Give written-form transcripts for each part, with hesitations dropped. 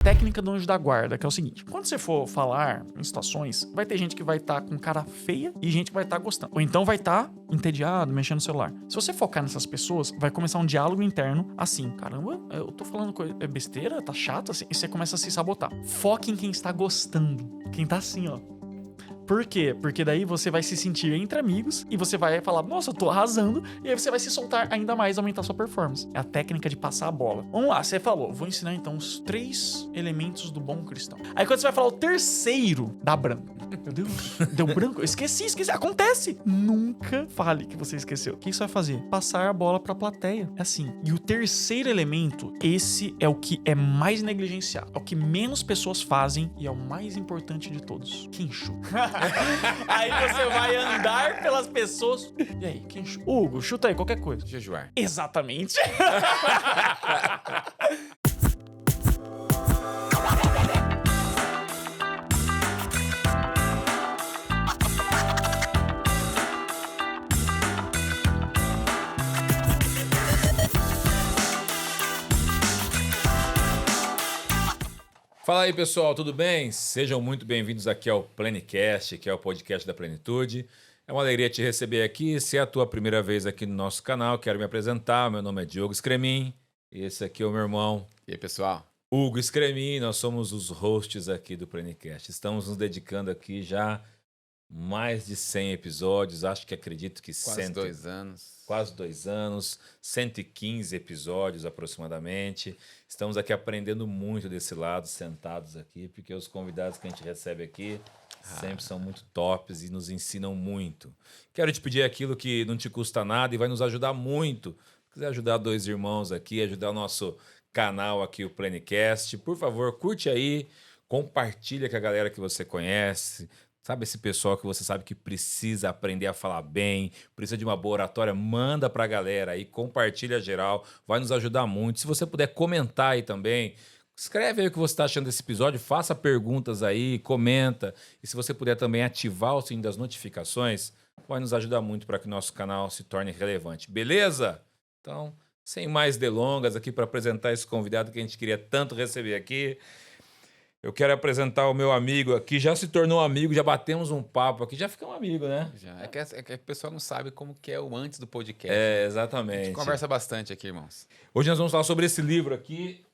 Técnica do anjo da guarda, que é o seguinte: quando você for falar em situações, vai ter gente que vai estar com cara feia e gente que vai estar gostando. Ou então vai estar entediado, mexendo no celular. Se você focar nessas pessoas, vai começar um diálogo interno assim: caramba, eu tô falando coisa, é besteira, tá chato assim. E você começa a se sabotar. Foque em quem está gostando. Quem tá assim, ó. Por quê? Porque daí você vai se sentir entre amigos e você vai falar, nossa, eu tô arrasando, e aí você vai se soltar ainda mais, aumentar sua performance. É a técnica de passar a bola. Vamos lá, você falou, vou ensinar então os 3 elementos do bom cristão. Aí quando você vai falar o terceiro, dá branco. Meu Deus, deu branco? Eu esqueci, acontece. Nunca fale que você esqueceu. O que você vai fazer? Passar a bola pra plateia. É assim. E o terceiro elemento, esse é o que é mais negligenciado, é o que menos pessoas fazem e é o mais importante de todos. Quincho. Aí você vai andar pelas pessoas. E aí, quem chuta? Hugo, chuta aí, qualquer coisa. Jejuar. Exatamente. Fala aí, pessoal, tudo bem? Sejam muito bem-vindos aqui ao Plenicast, que é o podcast da Plenitude. É uma alegria te receber aqui. Se é a tua primeira vez aqui no nosso canal, quero me apresentar. Meu nome é Diogo Scremin. Esse aqui é o meu irmão. E aí, pessoal? Hugo Scremin. Nós somos os hosts aqui do Plenicast. Estamos nos dedicando aqui já mais de 100 episódios. Acredito que Quase 2 anos. Quase 2 anos, 115 episódios aproximadamente. Estamos aqui aprendendo muito desse lado, sentados aqui, porque os convidados que a gente recebe aqui sempre são muito tops e nos ensinam muito. Quero te pedir aquilo que não te custa nada e vai nos ajudar muito. Se quiser ajudar 2 irmãos aqui, ajudar o nosso canal aqui, o Plenicast, por favor, curte aí, compartilha com a galera que você conhece. Sabe esse pessoal que você sabe que precisa aprender a falar bem, precisa de uma boa oratória, manda pra galera aí, compartilha geral, vai nos ajudar muito. Se você puder comentar aí também, escreve aí o que você está achando desse episódio, faça perguntas aí, comenta. E se você puder também ativar o sininho das notificações, vai nos ajudar muito para que o nosso canal se torne relevante. Beleza? Então, sem mais delongas aqui para apresentar esse convidado que a gente queria tanto receber aqui. Eu quero apresentar o meu amigo aqui, já se tornou amigo, já batemos um papo aqui, já ficamos amigos, né? Já. É que o pessoal não sabe como que é o antes do podcast. É, né? exatamente. A gente conversa bastante aqui, irmãos. Hoje nós vamos falar sobre esse livro aqui,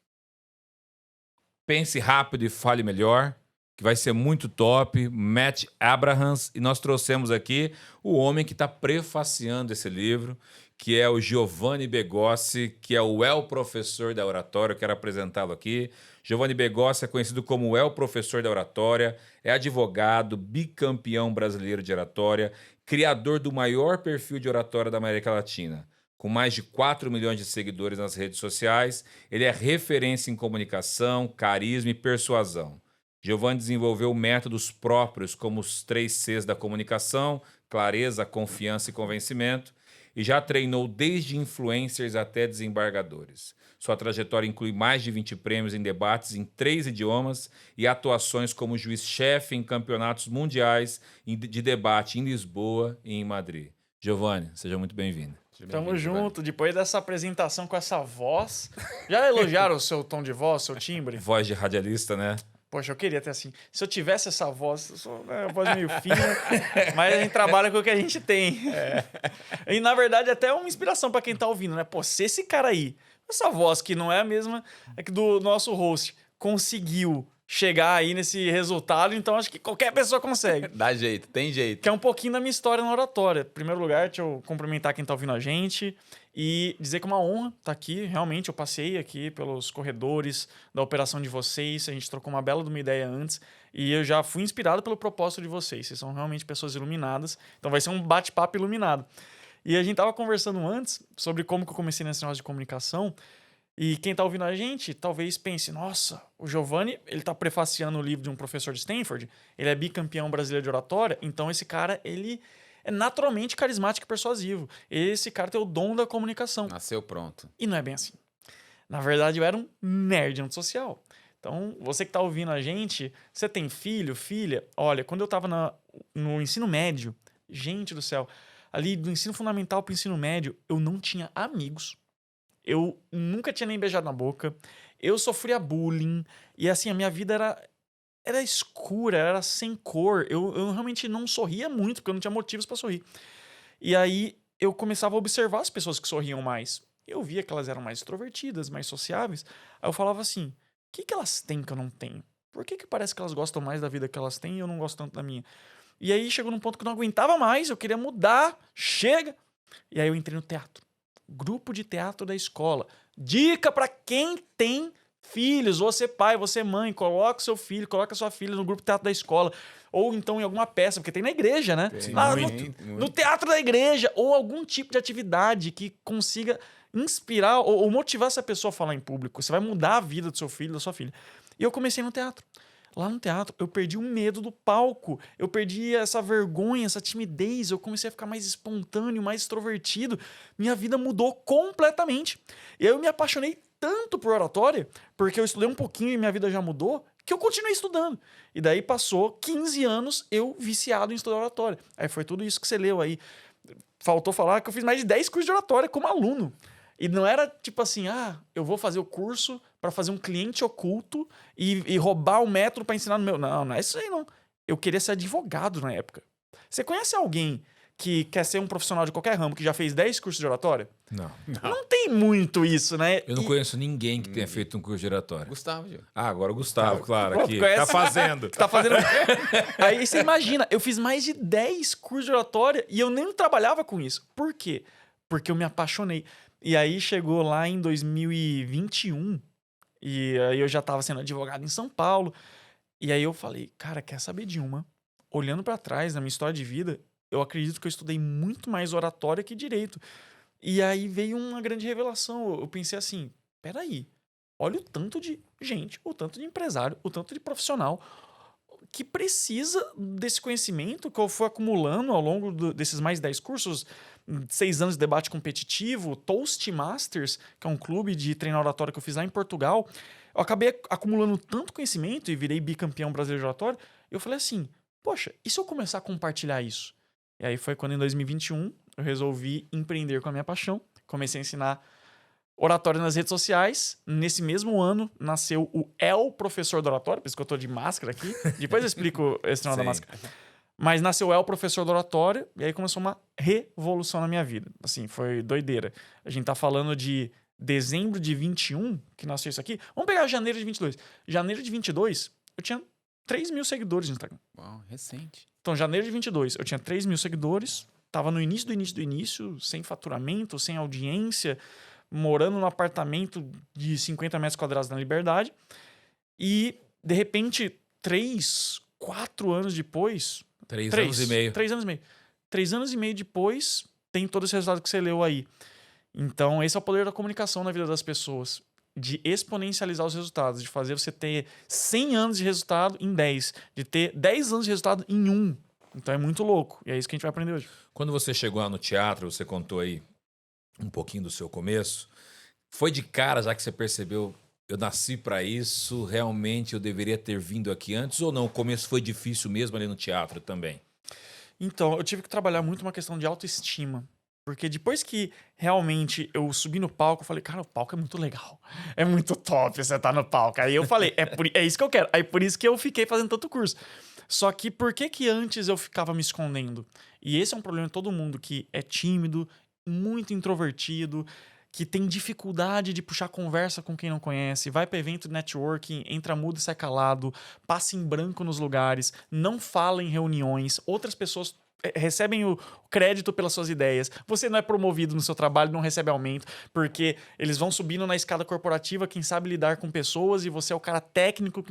Pense Rápido e Fale Melhor, que vai ser muito top, Matt Abrahams, e nós trouxemos aqui o homem que está prefaciando esse livro, que é o Giovanni Begossi, que é o El Professor da Oratória. Eu quero apresentá-lo aqui. Giovanni Begossi é conhecido como o El Professor da Oratória, é advogado, bicampeão brasileiro de oratória, criador do maior perfil de oratória da América Latina. Com mais de 4 milhões de seguidores nas redes sociais, ele é referência em comunicação, carisma e persuasão. Giovanni desenvolveu métodos próprios como os 3 Cs da comunicação, clareza, confiança e convencimento, e já treinou desde influencers até desembargadores. Sua trajetória inclui mais de 20 prêmios em debates em 3 idiomas e atuações como juiz-chefe em campeonatos mundiais de debate em Lisboa e em Madrid. Giovanni, seja muito bem-vindo. Tamo junto. Depois dessa apresentação com essa voz. Já elogiaram o seu tom de voz, seu timbre? Voz de radialista, né? Poxa, eu queria ter assim. Se eu tivesse essa voz, eu sou uma voz meio fina, mas a gente trabalha com o que a gente tem. E na verdade, até é uma inspiração pra quem tá ouvindo, né? Pô, se esse cara aí, essa voz que não é a mesma que do nosso host, conseguiu chegar aí nesse resultado, então acho que qualquer pessoa consegue. Dá jeito, tem jeito. Que é um pouquinho da minha história na oratória. Em primeiro lugar, deixa eu cumprimentar quem tá ouvindo a gente e dizer que é uma honra estar aqui. Realmente, eu passei aqui pelos corredores da operação de vocês, a gente trocou uma bela de uma ideia antes e eu já fui inspirado pelo propósito de vocês. Vocês são realmente pessoas iluminadas, então vai ser um bate-papo iluminado. E a gente tava conversando antes sobre como que eu comecei nesse negócio de comunicação. E quem tá ouvindo a gente, talvez pense, nossa, o Giovanni, ele tá prefaciando o livro de um professor de Stanford, ele é bicampeão brasileiro de oratória, então esse cara, ele é naturalmente carismático e persuasivo. Esse cara tem o dom da comunicação. Nasceu pronto. E não é bem assim. Na verdade, eu era um nerd antissocial. Então, você que tá ouvindo a gente, você tem filho, filha? Olha, quando eu tava no ensino médio, gente do céu, ali do ensino fundamental pro ensino médio, eu não tinha amigos. Eu nunca tinha nem beijado na boca. Eu sofria bullying. E assim, a minha vida era escura, era sem cor. Eu realmente não sorria muito, porque eu não tinha motivos pra sorrir. E aí eu começava a observar as pessoas que sorriam mais. Eu via que elas eram mais extrovertidas, mais sociáveis. Aí eu falava assim, o que elas têm que eu não tenho? Por que parece que elas gostam mais da vida que elas têm e eu não gosto tanto da minha? E aí chegou num ponto que eu não aguentava mais, eu queria mudar, chega. E aí eu entrei no teatro. Grupo de teatro da escola. Dica pra quem tem filhos, você pai, você mãe, coloca seu filho, coloca sua filha no grupo de teatro da escola. Ou então em alguma peça, porque tem na igreja, né? Tem, Lá muito. no teatro da igreja. Ou algum tipo de atividade que consiga inspirar ou motivar essa pessoa a falar em público. Você vai mudar a vida do seu filho, da sua filha. E eu comecei no teatro. Lá no teatro, eu perdi o medo do palco. Eu perdi essa vergonha, essa timidez. Eu comecei a ficar mais espontâneo, mais extrovertido. Minha vida mudou completamente. E aí eu me apaixonei tanto por oratória, porque eu estudei um pouquinho e minha vida já mudou, que eu continuei estudando. E daí passou 15 anos eu viciado em estudar oratória. Aí foi tudo isso que você leu aí. Faltou falar que eu fiz mais de 10 cursos de oratória como aluno. E não era tipo assim, eu vou fazer o curso para fazer um cliente oculto e roubar o método para ensinar no meu... Não é isso aí, não. Eu queria ser advogado na época. Você conhece alguém que quer ser um profissional de qualquer ramo, que já fez 10 cursos de oratória? Não. Não tem muito isso, né? Eu não conheço ninguém que tenha feito um curso de oratória. Gustavo, Gil. Agora o Gustavo, claro, Pronto, aqui. conhece? Tá fazendo. Tá fazendo... Aí você imagina, eu fiz mais de 10 cursos de oratória e eu nem trabalhava com isso. Por quê? Porque eu me apaixonei. E aí chegou lá em 2021 e aí eu já tava sendo advogado em São Paulo. E aí eu falei, cara, quer saber de uma? Olhando pra trás na minha história de vida, eu acredito que eu estudei muito mais oratória que direito. E aí veio uma grande revelação. Eu pensei assim, peraí, olha o tanto de gente, o tanto de empresário, o tanto de profissional que precisa desse conhecimento que eu fui acumulando ao longo desses mais 10 cursos, 6 anos de debate competitivo, Toastmasters, que é um clube de treino oratório que eu fiz lá em Portugal. Eu acabei acumulando tanto conhecimento e virei bicampeão brasileiro de oratório. Eu falei assim, poxa, e se eu começar a compartilhar isso? E aí foi quando em 2021 eu resolvi empreender com a minha paixão. Comecei a ensinar oratório nas redes sociais. Nesse mesmo ano nasceu o El Professor do Oratório, por isso que eu tô de máscara aqui. Depois eu explico esse sinal da máscara. Mas nasceu o El Professor do Oratório e aí começou uma revolução na minha vida. Assim, foi doideira. A gente tá falando de dezembro de 21, que nasceu isso aqui. Vamos pegar janeiro de 22. Janeiro de 22, eu tinha 3 mil seguidores no Instagram. Uau, recente. Então, janeiro de 22, eu tinha 3 mil seguidores. Tava no início, sem faturamento, sem audiência, morando num apartamento de 50 metros quadrados na Liberdade. E, de repente, 3, 4 anos depois... 3 anos e meio. 3 anos e meio. 3 anos e meio depois, tem todo esse resultado que você leu aí. Então, esse é o poder da comunicação na vida das pessoas. De exponencializar os resultados. De fazer você ter 100 anos de resultado em 10. De ter 10 anos de resultado em 1. Então, é muito louco. E é isso que a gente vai aprender hoje. Quando você chegou lá no teatro, você contou aí um pouquinho do seu começo. Foi de cara, já que você percebeu, eu nasci pra isso, realmente eu deveria ter vindo aqui antes ou não? O começo foi difícil mesmo ali no teatro também? Então, eu tive que trabalhar muito uma questão de autoestima. Porque depois que realmente eu subi no palco, eu falei, cara, o palco é muito legal. É muito top você tá no palco. Aí eu falei, é isso que eu quero. Aí por isso que eu fiquei fazendo tanto curso. Só que por que antes eu ficava me escondendo? E esse é um problema de todo mundo que é tímido, muito introvertido, que tem dificuldade de puxar conversa com quem não conhece, vai para evento de networking, entra mudo e sai calado, passa em branco nos lugares, não fala em reuniões, outras pessoas recebem o crédito pelas suas ideias, você não é promovido no seu trabalho, não recebe aumento, porque eles vão subindo na escada corporativa, quem sabe lidar com pessoas, e você é o cara técnico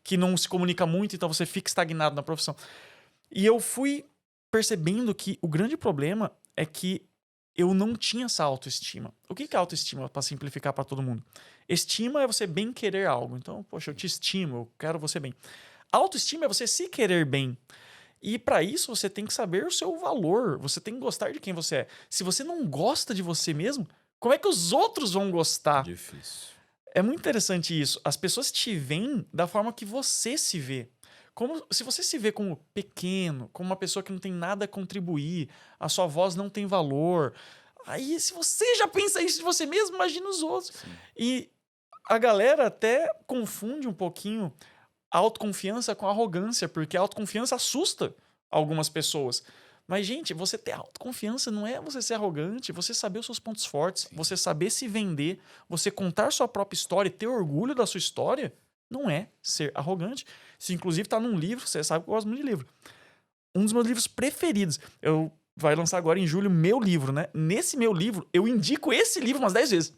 que não se comunica muito, então você fica estagnado na profissão. E eu fui percebendo que o grande problema é que eu não tinha essa autoestima. O que é autoestima, para simplificar para todo mundo? Estima é você bem querer algo. Então, poxa, eu te estimo, eu quero você bem. Autoestima é você se querer bem. E para isso você tem que saber o seu valor, você tem que gostar de quem você é. Se você não gosta de você mesmo, como é que os outros vão gostar? Difícil. É muito interessante isso. As pessoas te veem da forma que você se vê. Se você se vê como pequeno, como uma pessoa que não tem nada a contribuir, a sua voz não tem valor, aí se você já pensa isso de você mesmo, imagina os outros. Sim. E a galera até confunde um pouquinho a autoconfiança com a arrogância, porque a autoconfiança assusta algumas pessoas. Mas, gente, você ter autoconfiança não é você ser arrogante, você saber os seus pontos fortes, você saber se vender, você contar sua própria história e ter orgulho da sua história, não é ser arrogante. Isso, inclusive, tá num livro, você sabe que eu gosto muito de livro. Um dos meus livros preferidos. Vai lançar agora em julho meu livro, né? Nesse meu livro, eu indico esse livro umas 10 vezes.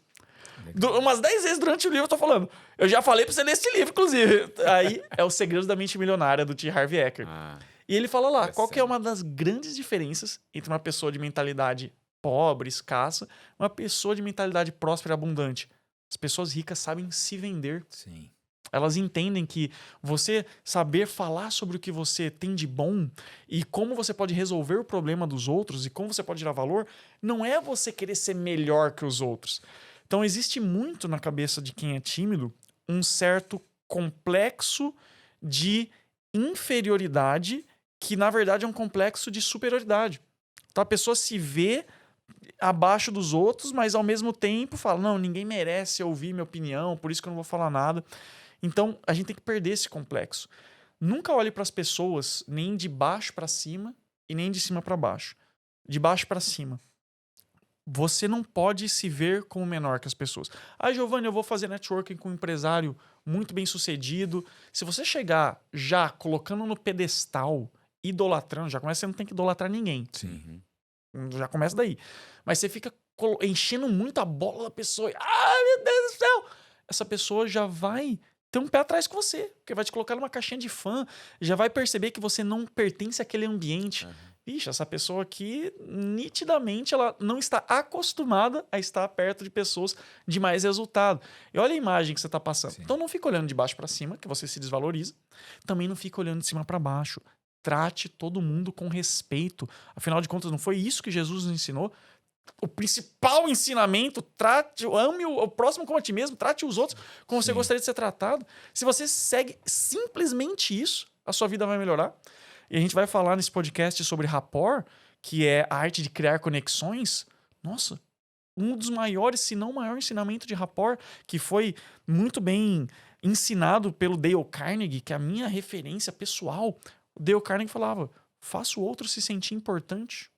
Umas 10 vezes durante o livro eu tô falando. Eu já falei pra você ler esse livro, inclusive. Aí é O Segredo da Mente Milionária, do T. Harv Eker. E ele fala lá, qual que é uma das grandes diferenças entre uma pessoa de mentalidade pobre, escassa, e uma pessoa de mentalidade próspera e abundante? As pessoas ricas sabem se vender. Sim. Elas entendem que você saber falar sobre o que você tem de bom e como você pode resolver o problema dos outros e como você pode gerar valor, não é você querer ser melhor que os outros. Então existe muito na cabeça de quem é tímido um certo complexo de inferioridade que, na verdade, é um complexo de superioridade. Então a pessoa se vê abaixo dos outros, mas ao mesmo tempo fala, não, ninguém merece ouvir minha opinião, por isso que eu não vou falar nada. Então a gente tem que perder esse complexo. Nunca olhe para as pessoas nem de baixo para cima e nem de cima para baixo. De baixo para cima. Você não pode se ver como menor que as pessoas. Ah, Giovanni, eu vou fazer networking com um empresário muito bem sucedido. Se você chegar já colocando no pedestal, idolatrando, já começa, você não tem que idolatrar ninguém. Sim. Já começa daí. Mas você fica enchendo muito a bola da pessoa. Ah, meu Deus do céu! Essa pessoa já vai ter um pé atrás com você, porque vai te colocar numa caixinha de fã, já vai perceber que você não pertence àquele ambiente. Ixi, essa pessoa aqui, nitidamente, ela não está acostumada a estar perto de pessoas de mais resultado. E olha a imagem que você está passando. Sim. Então não fica olhando de baixo para cima, que você se desvaloriza. Também não fica olhando de cima para baixo. Trate todo mundo com respeito. Afinal de contas, não foi isso que Jesus nos ensinou? O principal ensinamento, ame o próximo como a ti mesmo, trate os outros como você gostaria de ser tratado. Se você segue simplesmente isso, a sua vida vai melhorar. E a gente vai falar nesse podcast sobre rapport, que é a arte de criar conexões. Nossa, um dos maiores, se não o maior ensinamento de rapport, que foi muito bem ensinado pelo Dale Carnegie, que é a minha referência pessoal. O Dale Carnegie falava, faça o outro se sentir importante.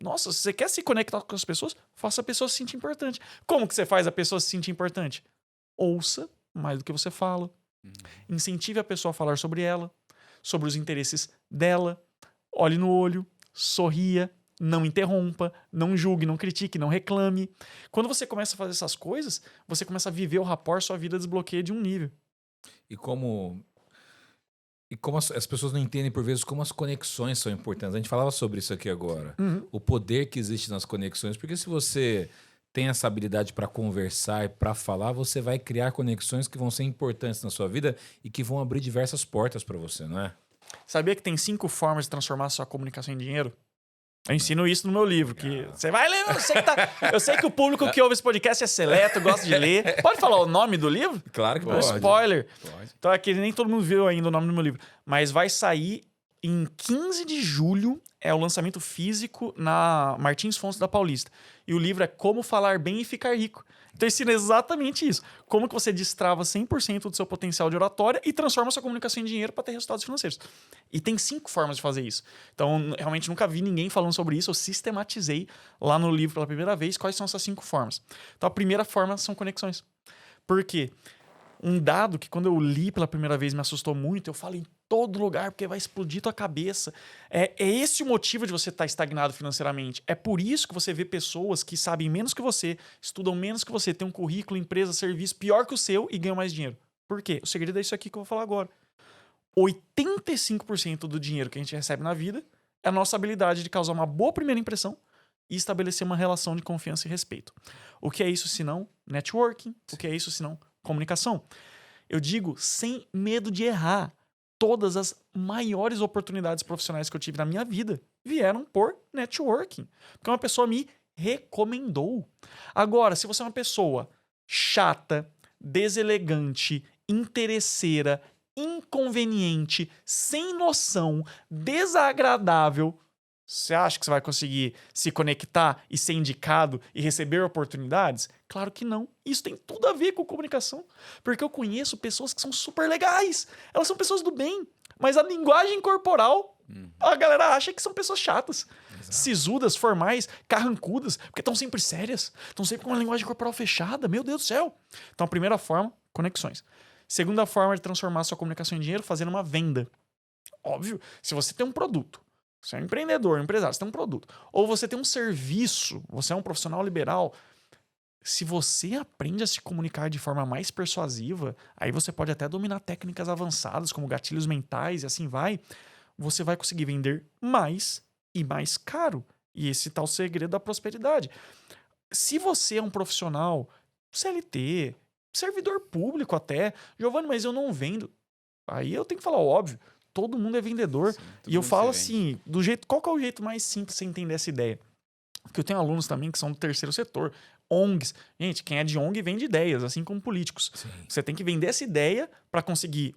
Nossa, se você quer se conectar com as pessoas, faça a pessoa se sentir importante. Como que você faz a pessoa se sentir importante? Ouça mais do que você fala. Incentive a pessoa a falar sobre ela, sobre os interesses dela. Olhe no olho, sorria, não interrompa, não julgue, não critique, não reclame. Quando você começa a fazer essas coisas, você começa a viver o rapport, sua vida desbloqueia de um nível. E como as pessoas não entendem, por vezes, como as conexões são importantes. A gente falava sobre isso aqui agora. O poder que existe nas conexões. Porque se você tem essa habilidade para conversar e para falar, você vai criar conexões que vão ser importantes na sua vida e que vão abrir diversas portas para você, não é? Sabia que tem 5 formas de transformar a sua comunicação em dinheiro? Eu ensino isso no meu livro, que você vai ler, eu sei que o público que ouve esse podcast é seleto, gosta de ler. Pode falar o nome do livro? Claro que Um pode. spoiler. Pode. Então aqui nem todo mundo viu ainda o nome do meu livro. Mas vai sair em 15 de julho, é o lançamento físico na Martins Fontes da Paulista. E o livro é Como Falar Bem e Ficar Rico. Então ensina exatamente isso. Como que você destrava 100% do seu potencial de oratória e transforma sua comunicação em dinheiro para ter resultados financeiros. E tem 5 formas de fazer isso. Então, realmente nunca vi ninguém falando sobre isso. Eu sistematizei lá no livro pela primeira vez quais são essas 5 formas. Então, a primeira forma são conexões. Por quê? Um dado que quando eu li pela primeira vez me assustou muito, eu falo em todo lugar porque vai explodir tua cabeça. É esse o motivo de você estar estagnado financeiramente. É por isso que você vê pessoas que sabem menos que você, estudam menos que você, têm um currículo, empresa, serviço pior que o seu e ganham mais dinheiro. Por quê? O segredo é isso aqui que eu vou falar agora. 85% do dinheiro que a gente recebe na vida é a nossa habilidade de causar uma boa primeira impressão e estabelecer uma relação de confiança e respeito. O que é isso senão networking? O que é isso senão comunicação? Eu digo sem medo de errar. Todas as maiores oportunidades profissionais que eu tive na minha vida vieram por networking. Porque uma pessoa me recomendou. Agora, se você é uma pessoa chata, deselegante, interesseira, inconveniente, sem noção, desagradável, Você acha que você vai conseguir se conectar e ser indicado e receber oportunidades? Claro que não. Isso tem tudo a ver com comunicação. Porque eu conheço pessoas que são super legais. Elas são pessoas do bem. Mas a linguagem corporal, a galera acha que são pessoas chatas. Sisudas, formais, carrancudas, porque estão sempre sérias. Estão sempre com uma linguagem corporal fechada. Meu Deus do céu. Então, a primeira forma, conexões. Segunda forma de transformar sua comunicação em dinheiro, fazendo uma venda. Óbvio, se você tem um produto, você é um empreendedor, um empresário, você tem um produto, ou você tem um serviço, você é um profissional liberal, se você aprende a se comunicar de forma mais persuasiva, aí você pode até dominar técnicas avançadas, como gatilhos mentais e assim vai, você vai conseguir vender mais e mais caro. E esse tá o segredo da prosperidade. Se você é um profissional CLT, servidor público até, Giovanni, mas eu não vendo. Aí eu tenho que falar o óbvio. Todo mundo é vendedor. Sim, E eu falo assim, qual que é o jeito mais simples de você entender essa ideia? Porque eu tenho alunos também que são do terceiro setor, ONGs. Gente, quem é de ONG vende ideias, assim como políticos. Sim. Você tem que vender essa ideia para conseguir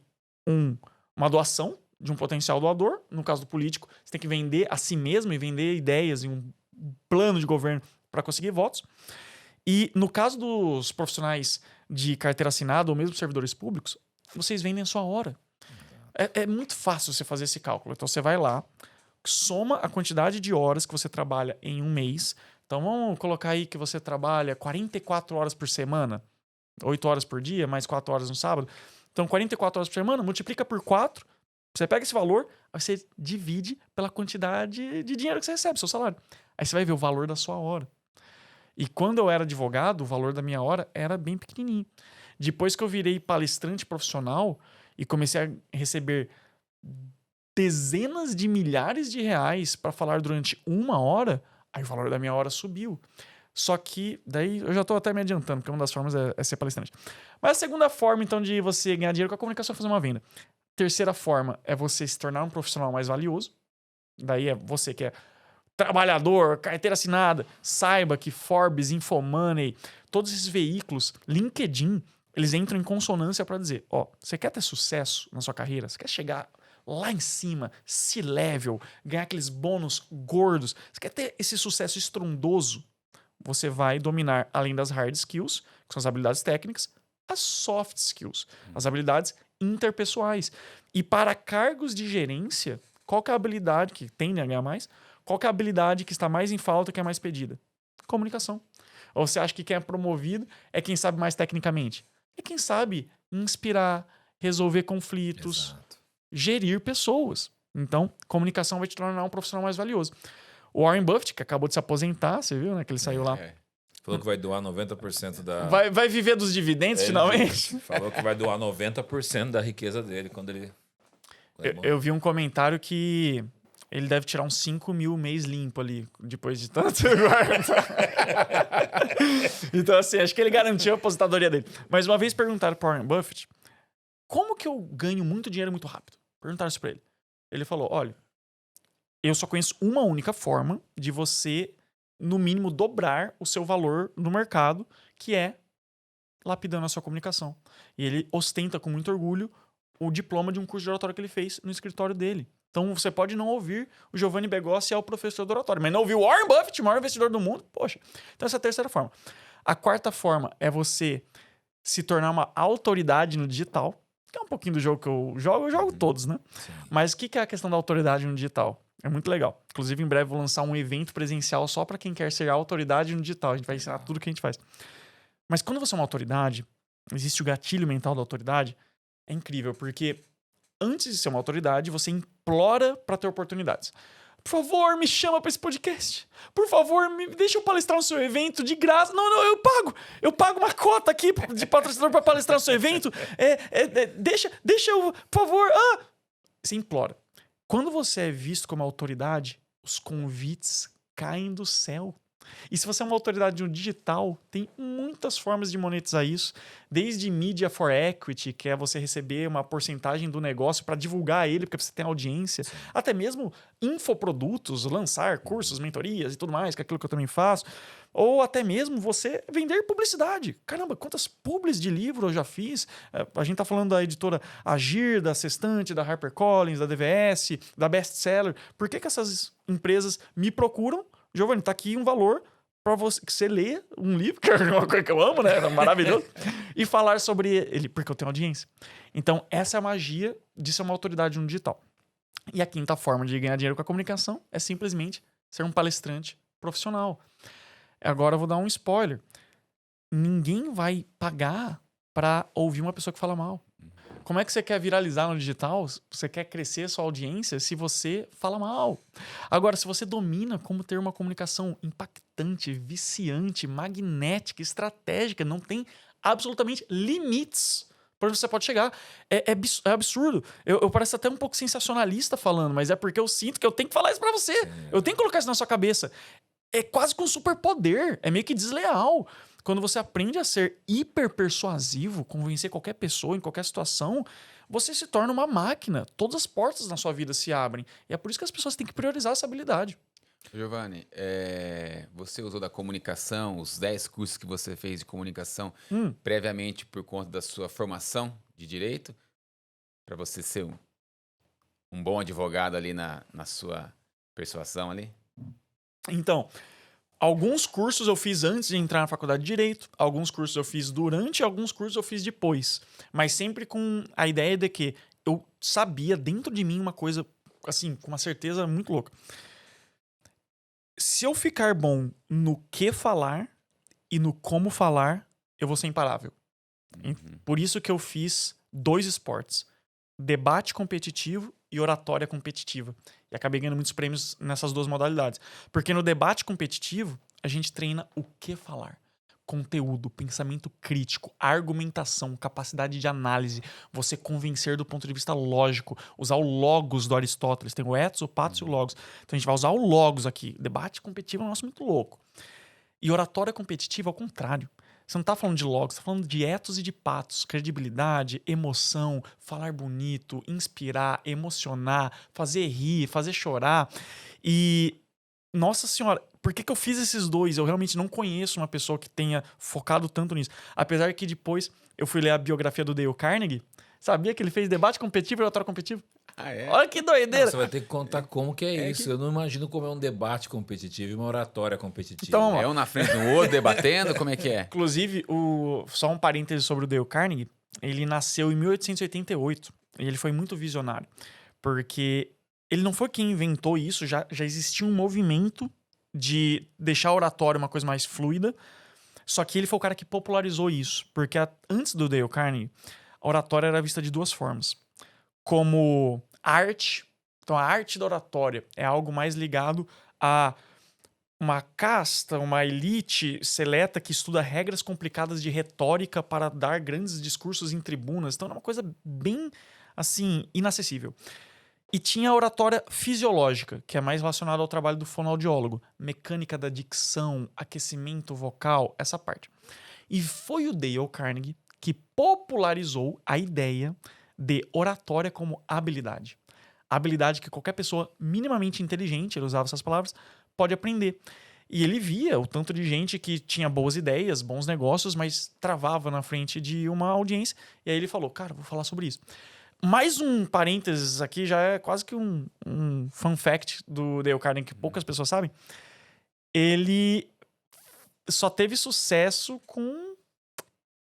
uma doação de um potencial doador. No caso do político, você tem que vender a si mesmo e vender ideias e um plano de governo para conseguir votos. E no caso dos profissionais de carteira assinada ou mesmo servidores públicos, vocês vendem a sua hora. É muito fácil você fazer esse cálculo. Então você vai lá, soma a quantidade de horas que você trabalha em um mês. Então vamos colocar aí que você trabalha 44 horas por semana, 8 horas por dia, mais 4 horas no sábado. Então 44 horas por semana, multiplica por 4, você pega esse valor, aí você divide pela quantidade de dinheiro que você recebe, seu salário. Aí você vai ver o valor da sua hora. E quando eu era advogado, o valor da minha hora era bem pequenininho. Depois que eu virei palestrante profissional e comecei a receber dezenas de milhares de reais para falar durante 1 hora, aí o valor da minha hora subiu. Só que, daí eu já estou até me adiantando, porque uma das formas é ser palestrante. Mas a segunda forma, então, de você ganhar dinheiro com a comunicação é fazer uma venda. Terceira forma é você se tornar um profissional mais valioso. Daí é você que é trabalhador, carteira assinada, saiba que Forbes, Infomoney, todos esses veículos, LinkedIn, eles entram em consonância para dizer, você quer ter sucesso na sua carreira? Você quer chegar lá em cima, C-level, ganhar aqueles bônus gordos? Você quer ter esse sucesso estrondoso? Você vai dominar, além das hard skills, que são as habilidades técnicas, as soft skills, as habilidades interpessoais. E para cargos de gerência, qual que é a habilidade que tende a ganhar mais? Qual que é a habilidade que está mais em falta, que é mais pedida? Comunicação. Ou você acha que quem é promovido é quem sabe mais tecnicamente? É quem sabe inspirar, resolver conflitos, gerir pessoas. Então, comunicação vai te tornar um profissional mais valioso. O Warren Buffett, que acabou de se aposentar, você viu, né? Que ele saiu lá. Falou que vai doar 90% da... Vai viver dos dividendos, finalmente? Falou que vai doar 90% da riqueza dele quando ele... Eu vi um comentário que ele deve tirar uns 5 mil mês limpo ali, depois de tanto Então, assim, acho que ele garantiu a aposentadoria dele. Mas uma vez perguntaram para Warren Buffett, como que eu ganho muito dinheiro muito rápido? Perguntaram isso para ele. Ele falou, olha, eu só conheço uma única forma de você, no mínimo, dobrar o seu valor no mercado, que é lapidando a sua comunicação. E ele ostenta com muito orgulho o diploma de um curso de oratória que ele fez no escritório dele. Então você pode não ouvir o Giovanni Begossi é o professor de oratória, mas não ouvir o Warren Buffett, o maior investidor do mundo. Poxa. Então essa é a terceira forma. A quarta forma é você se tornar uma autoridade no digital, que é um pouquinho do jogo que eu jogo todos, né? Sim. Mas o que é a questão da autoridade no digital? É muito legal. Inclusive, em breve vou lançar um evento presencial só para quem quer ser autoridade no digital. A gente vai ensinar tudo que a gente faz. Mas quando você é uma autoridade, existe o gatilho mental da autoridade, é incrível, porque antes de ser uma autoridade, você implora para ter oportunidades. Por favor, me chama para esse podcast. Por favor, deixa eu palestrar no seu evento de graça. Não, eu pago. Eu pago uma cota aqui de patrocinador para palestrar no seu evento. Deixa eu, por favor. Você implora. Quando você é visto como autoridade, os convites caem do céu. E se você é uma autoridade no digital, tem muitas formas de monetizar isso, desde Media for Equity, que é você receber uma porcentagem do negócio para divulgar ele, porque você tem audiência, até mesmo infoprodutos, lançar cursos, mentorias e tudo mais, que é aquilo que eu também faço. Ou até mesmo você vender publicidade. Caramba, quantas publis de livro eu já fiz? A gente tá falando da editora Agir, da Sextante, da HarperCollins, da DVS, da Bestseller. Por que essas empresas me procuram? Giovanni, tá aqui um valor para você, que você lê um livro, que é uma coisa que eu amo, né? Maravilhoso. E falar sobre ele, porque eu tenho audiência. Então, essa é a magia de ser uma autoridade no digital. E a quinta forma de ganhar dinheiro com a comunicação é simplesmente ser um palestrante profissional. Agora eu vou dar um spoiler. Ninguém vai pagar para ouvir uma pessoa que fala mal. Como é que você quer viralizar no digital? Você quer crescer sua audiência se você fala mal? Agora, se você domina como ter uma comunicação impactante, viciante, magnética, estratégica, não tem absolutamente limites para onde você pode chegar. É absurdo. Eu pareço até um pouco sensacionalista falando, mas é porque eu sinto que eu tenho que falar isso para você. Eu tenho que colocar isso na sua cabeça. É quase com um superpoder. É meio que desleal. Quando você aprende a ser hiper persuasivo, convencer qualquer pessoa em qualquer situação, você se torna uma máquina. Todas as portas na sua vida se abrem. E é por isso que as pessoas têm que priorizar essa habilidade. Giovanni, você usou da comunicação, os 10 cursos que você fez de comunicação, previamente por conta da sua formação de direito, para você ser um bom advogado ali na sua persuasão ali? Então, alguns cursos eu fiz antes de entrar na faculdade de Direito, alguns cursos eu fiz durante, alguns cursos eu fiz depois. Mas sempre com a ideia de que eu sabia dentro de mim uma coisa, assim, com uma certeza muito louca. Se eu ficar bom no que falar e no como falar, eu vou ser imparável. Por isso que eu fiz 2 esportes. Debate competitivo e oratória competitiva. E acabei ganhando muitos prêmios nessas 2 modalidades. Porque no debate competitivo, a gente treina o que falar. Conteúdo, pensamento crítico, argumentação, capacidade de análise, você convencer do ponto de vista lógico, usar o logos do Aristóteles. Tem o ethos, o pathos e o logos. Então a gente vai usar o logos aqui. Debate competitivo é um negócio muito louco. E oratória competitiva, ao contrário. Você não tá falando de logos, você tá falando de ethos e de pathos, credibilidade, emoção, falar bonito, inspirar, emocionar, fazer rir, fazer chorar. E, nossa senhora, por que eu fiz esses 2? Eu realmente não conheço uma pessoa que tenha focado tanto nisso. Apesar que depois eu fui ler a biografia do Dale Carnegie, sabia que ele fez debate competitivo e oratória competitiva? Ah, é? Olha que doideira! Não, você vai ter que contar como que é isso. Eu não imagino como é um debate competitivo e uma oratória competitiva. Então, vamos lá. É um na frente do outro, debatendo? Como é que é? Inclusive, só um parêntese sobre o Dale Carnegie, ele nasceu em 1888 e ele foi muito visionário, porque ele não foi quem inventou isso, já existia um movimento de deixar a oratória uma coisa mais fluida, só que ele foi o cara que popularizou isso, porque antes do Dale Carnegie, a oratória era vista de 2 formas. Como arte, então a arte da oratória é algo mais ligado a uma casta, uma elite seleta que estuda regras complicadas de retórica para dar grandes discursos em tribunas. Então é uma coisa bem, assim, inacessível. E tinha a oratória fisiológica, que é mais relacionada ao trabalho do fonoaudiólogo. Mecânica da dicção, aquecimento vocal, essa parte. E foi o Dale Carnegie que popularizou a ideia de oratória como habilidade. Habilidade que qualquer pessoa minimamente inteligente, ele usava essas palavras, pode aprender. E ele via o tanto de gente que tinha boas ideias, bons negócios, mas travava na frente de uma audiência. E aí ele falou, cara, vou falar sobre isso. Mais um parênteses aqui, já é quase que um fun fact do Dale Carnegie, que poucas pessoas sabem. Ele só teve sucesso com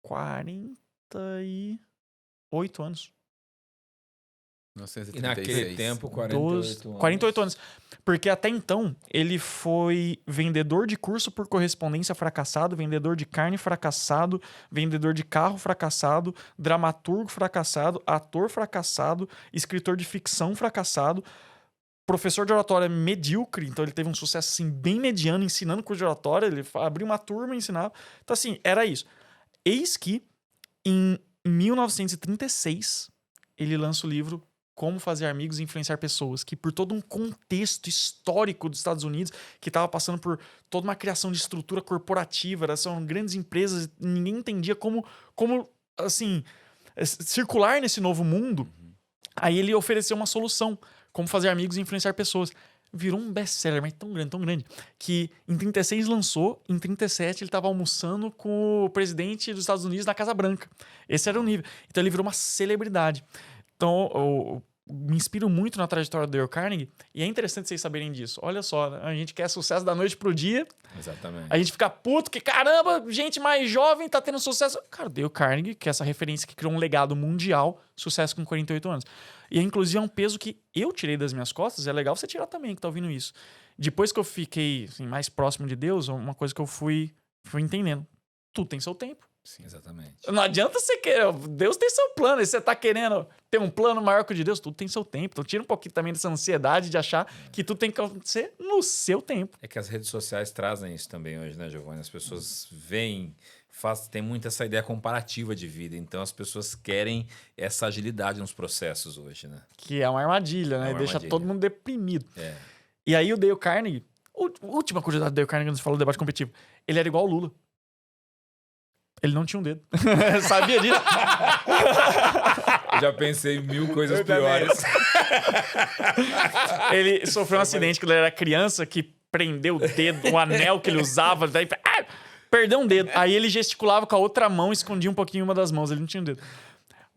48 anos. 1936. E naquele tempo, 48 anos. Porque até então, ele foi vendedor de curso por correspondência fracassado, vendedor de carne fracassado, vendedor de carro fracassado, dramaturgo fracassado, ator fracassado, escritor de ficção fracassado, professor de oratória medíocre, então ele teve um sucesso assim, bem mediano, ensinando curso de oratória, ele abriu uma turma e ensinava. Então assim, era isso. Eis que, em 1936, ele lança o livro Como Fazer Amigos e Influenciar Pessoas, que por todo um contexto histórico dos Estados Unidos, que estava passando por toda uma criação de estrutura corporativa, são grandes empresas, ninguém entendia como assim, circular nesse novo mundo. Aí ele ofereceu uma solução, como fazer amigos e influenciar pessoas. virou um best-seller, mas tão grande, que em 36 lançou, em 37 ele tava almoçando com o presidente dos Estados Unidos na Casa Branca. Esse era o nível. Então ele virou uma celebridade. Então, eu me inspiro muito na trajetória do Dale Carnegie e é interessante vocês saberem disso. Olha só, né? A gente quer sucesso da noite pro dia. Exatamente. A gente fica puto que, caramba, gente mais jovem tá tendo sucesso. Cara, Dale Carnegie, que é essa referência que criou um legado mundial, sucesso com 48 anos. E, inclusive, é um peso que eu tirei das minhas costas. É legal você tirar também, que tá ouvindo isso. Depois que eu fiquei assim, mais próximo de Deus, uma coisa que eu fui entendendo. Tudo tem seu tempo. Sim, exatamente. Não adianta você querer. Deus tem seu plano. E você tá querendo ter um plano maior que o de Deus, tudo tem seu tempo. Então tira um pouquinho também dessa ansiedade de achar que tudo tem que acontecer no seu tempo. É que as redes sociais trazem isso também hoje, né, Giovanni? As pessoas veem, tem muito essa ideia comparativa de vida. Então as pessoas querem essa agilidade nos processos hoje, né? Que é uma armadilha, né? É uma Deixa armadilha. todo mundo deprimido. É. E aí o Dale Carnegie, última curiosidade do Dale Carnegie, quando você falou do debate competitivo, ele era igual ao Lula. Ele não tinha um dedo. Sabia disso? Eu já pensei em 1000 coisas piores. Ele sofreu um acidente quando ele era criança que prendeu o dedo, o anel que ele usava, daí perdeu um dedo. Aí ele gesticulava com a outra mão e escondia um pouquinho uma das mãos. Ele não tinha um dedo.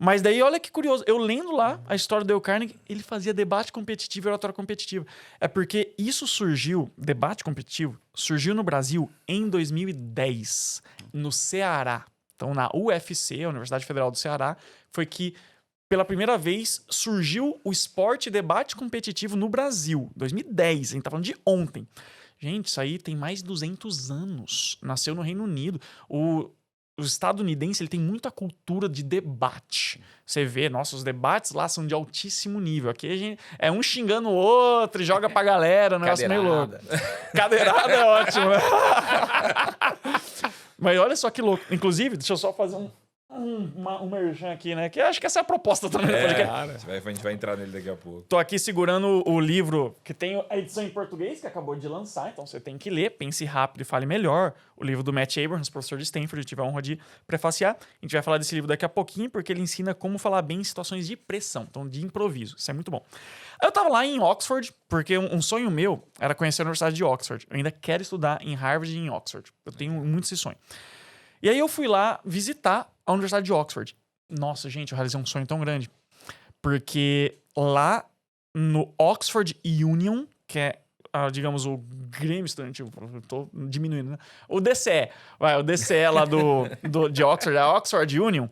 Mas daí, olha que curioso. Eu lendo lá a história do Dale Carnegie, ele fazia debate competitivo e oratória competitiva. É porque isso surgiu, debate competitivo, surgiu no Brasil em 2010, no Ceará. Então, na UFC, a Universidade Federal do Ceará, foi que, pela primeira vez, surgiu o esporte debate competitivo no Brasil. 2010, a gente tá falando de ontem. Gente, isso aí tem mais de 200 anos. Nasceu no Reino Unido. O estadunidense, ele tem muita cultura de debate. Você vê, nossa, os debates lá são de altíssimo nível. Aqui a gente é um xingando o outro e joga pra galera, um negócio meio louco. Cadeirada é ótimo, né? Mas olha só que louco. Inclusive, deixa eu só fazer um merchan aqui, né? Que eu acho que essa é a proposta também do podcast. A gente vai entrar nele daqui a pouco. Tô aqui segurando o livro que tem a edição em português, que acabou de lançar, então você tem que ler, pense rápido e fale melhor. O livro do Matt Abrahams, professor de Stanford, eu tive a honra de prefaciar. A gente vai falar desse livro daqui a pouquinho, porque ele ensina como falar bem em situações de pressão, então de improviso. Isso é muito bom. Aí eu tava lá em Oxford, porque um sonho meu era conhecer a Universidade de Oxford. Eu ainda quero estudar em Harvard e em Oxford. Eu tenho muito esse sonho. E aí eu fui lá visitar a Universidade de Oxford. Nossa, gente, eu realizei um sonho tão grande. Porque lá no Oxford Union, que é, digamos, o Grêmio Estudantil, eu tô diminuindo, né? O DCE lá de Oxford, a Oxford Union,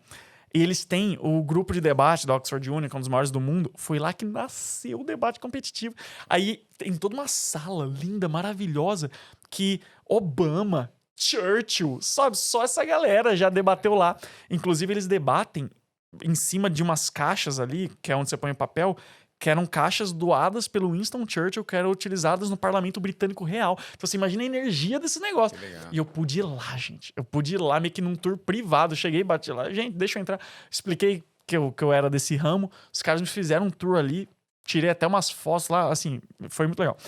eles têm o grupo de debate da Oxford Union, que é um dos maiores do mundo. Foi lá que nasceu o debate competitivo. Aí tem toda uma sala linda, maravilhosa, que Obama, Churchill, sabe? Só essa galera já debateu lá. Inclusive, eles debatem em cima de umas caixas ali, que é onde você põe o papel, que eram caixas doadas pelo Winston Churchill, que eram utilizadas no parlamento britânico real. Então, você imagina a energia desse negócio. E eu pude ir lá, gente. Eu pude ir lá meio que num tour privado. Eu cheguei, bati lá. Gente, deixa eu entrar. Expliquei que eu era desse ramo. Os caras me fizeram um tour ali. Tirei até umas fotos lá. Assim, foi muito legal.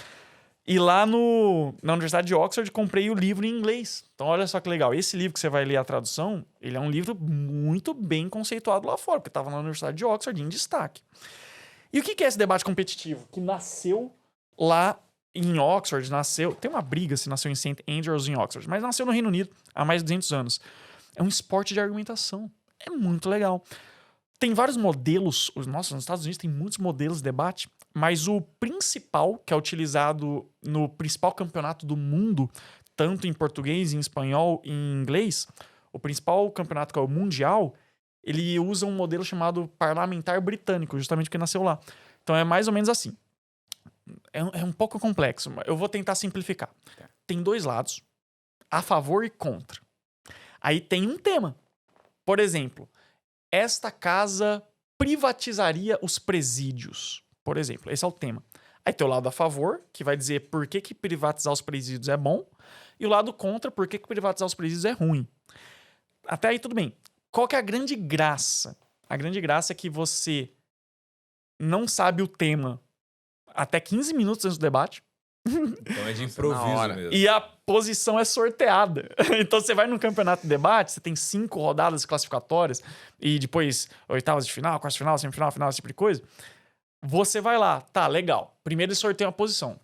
E lá na Universidade de Oxford, comprei o livro em inglês. Então, olha só que legal. Esse livro que você vai ler a tradução, ele é um livro muito bem conceituado lá fora, porque estava na Universidade de Oxford em destaque. E o que é esse debate competitivo? Que nasceu lá em Oxford, tem uma briga se nasceu em St. Andrews em Oxford, mas nasceu no Reino Unido há mais de 200 anos. É um esporte de argumentação. É muito legal. Tem vários modelos. Nossa, nos Estados Unidos tem muitos modelos de debate, mas o principal, que é utilizado no principal campeonato do mundo, tanto em português, em espanhol e em inglês, o principal campeonato, que é o mundial, ele usa um modelo chamado parlamentar britânico, justamente porque nasceu lá. Então é mais ou menos assim. É um pouco complexo, mas eu vou tentar simplificar. Tem dois lados, a favor e contra. Aí tem um tema. Por exemplo, esta casa privatizaria os presídios. Por exemplo, esse é o tema. Aí tem o lado a favor, que vai dizer por que privatizar os presídios é bom, e o lado contra, por que privatizar os presídios é ruim. Até aí tudo bem. Qual que é a grande graça? A grande graça é que você não sabe o tema até 15 minutos antes do debate. Então é de improviso mesmo. E a posição é sorteada. Então você vai num campeonato de debate, você tem 5 rodadas classificatórias, e depois oitavas de final, quartas de final, semifinal, final, esse tipo de coisa. Você vai lá, tá, legal. Primeiro eles sorteiam a posição.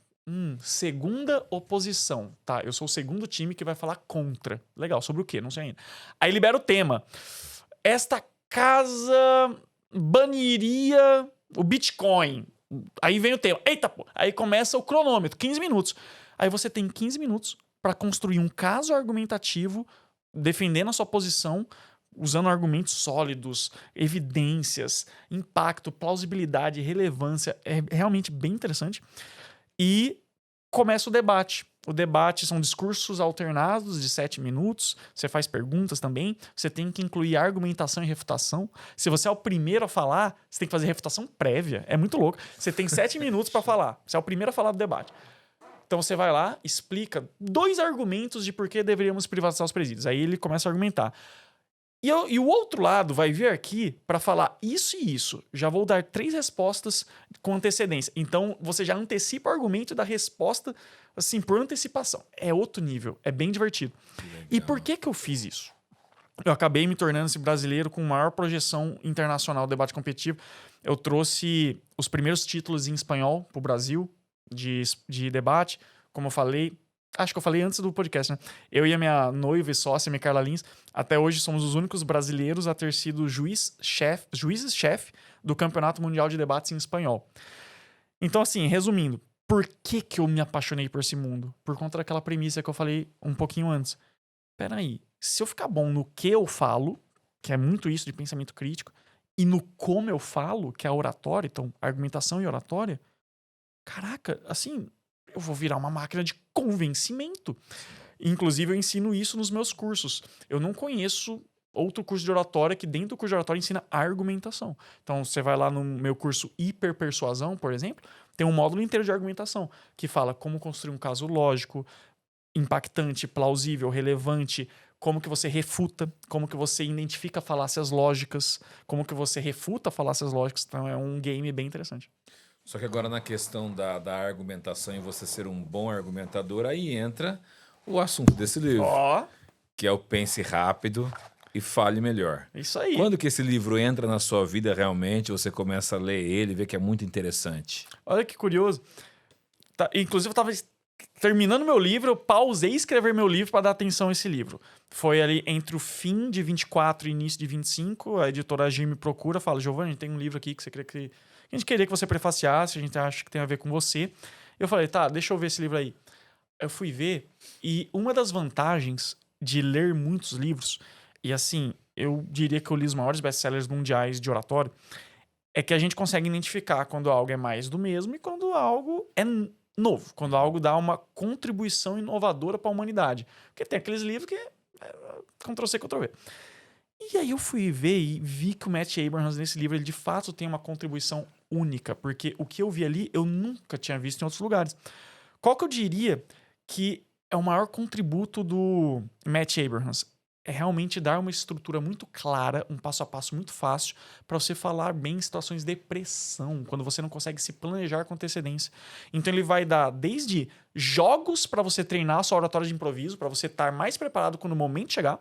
Segunda oposição. Tá, eu sou o segundo time que vai falar contra. Legal, sobre o quê? Não sei ainda. Aí libera o tema. Esta casa baniria o Bitcoin. Aí vem o tema. Eita, pô. Aí começa o cronômetro, 15 minutos. Aí você tem 15 minutos para construir um caso argumentativo, defendendo a sua posição, usando argumentos sólidos, evidências, impacto, plausibilidade, relevância. É realmente bem interessante. E começa o debate. O debate são discursos alternados de 7 minutos. Você faz perguntas também. Você tem que incluir argumentação e refutação. Se você é o primeiro a falar, você tem que fazer refutação prévia. É muito louco. Você tem 7 minutos para falar. Você é o primeiro a falar do debate. Então você vai lá, explica 2 argumentos de por que deveríamos privatizar os presídios. Aí ele começa a argumentar. E o outro lado vai vir aqui para falar isso e isso. Já vou dar 3 respostas com antecedência. Então você já antecipa o argumento da resposta assim por antecipação. É outro nível. É bem divertido. E por que eu fiz isso? Eu acabei me tornando esse brasileiro com maior projeção internacional do debate competitivo. Eu trouxe os primeiros títulos em espanhol para o Brasil de debate. Como eu falei... Acho que eu falei antes do podcast, né? Eu e a minha noiva e sócia, minha Carla Lins, até hoje somos os únicos brasileiros a ter sido juízes-chefe do Campeonato Mundial de Debates em Espanhol. Então, assim, resumindo, por que eu me apaixonei por esse mundo? Por conta daquela premissa que eu falei um pouquinho antes. Peraí, se eu ficar bom no que eu falo, que é muito isso de pensamento crítico, e no como eu falo, que é a oratória, então, argumentação e oratória, caraca, assim... eu vou virar uma máquina de convencimento. Inclusive, eu ensino isso nos meus cursos. Eu não conheço outro curso de oratória que dentro do curso de oratória ensina argumentação. Então, você vai lá no meu curso Hiperpersuasão, por exemplo, tem um módulo inteiro de argumentação que fala como construir um caso lógico, impactante, plausível, relevante, como que você refuta, como que você identifica falácias lógicas, como que você refuta falácias lógicas. Então, é um game bem interessante. Só que agora na questão da argumentação e você ser um bom argumentador, aí entra o assunto desse livro, que é o Pense Rápido e Fale Melhor. Isso aí. Quando que esse livro entra na sua vida realmente, você começa a ler ele e vê que é muito interessante? Olha que curioso. Inclusive, eu estava terminando meu livro, eu pausei escrever meu livro para dar atenção a esse livro. Foi ali entre o fim de 24 e início de 25, a editora Agir me procura, fala, Giovanni, tem um livro aqui que você queria que... a gente queria que você prefaciasse, a gente acha que tem a ver com você. Eu falei, tá, deixa eu ver esse livro aí. Eu fui ver, e uma das vantagens de ler muitos livros, e assim, eu diria que eu li os maiores best-sellers mundiais de oratório, é que a gente consegue identificar quando algo é mais do mesmo e quando algo é novo, quando algo dá uma contribuição inovadora para a humanidade. Porque tem aqueles livros que é Ctrl-C, Ctrl-V. E aí eu fui ver e vi que o Matt Abrahams nesse livro, ele de fato tem uma contribuição única, porque o que eu vi ali eu nunca tinha visto em outros lugares. Qual que eu diria que é o maior contributo do Matt Abrahams? É realmente dar uma estrutura muito clara, um passo a passo muito fácil para você falar bem em situações de pressão, quando você não consegue se planejar com antecedência. Então ele vai dar desde jogos para você treinar a sua oratória de improviso, para você estar mais preparado quando o momento chegar,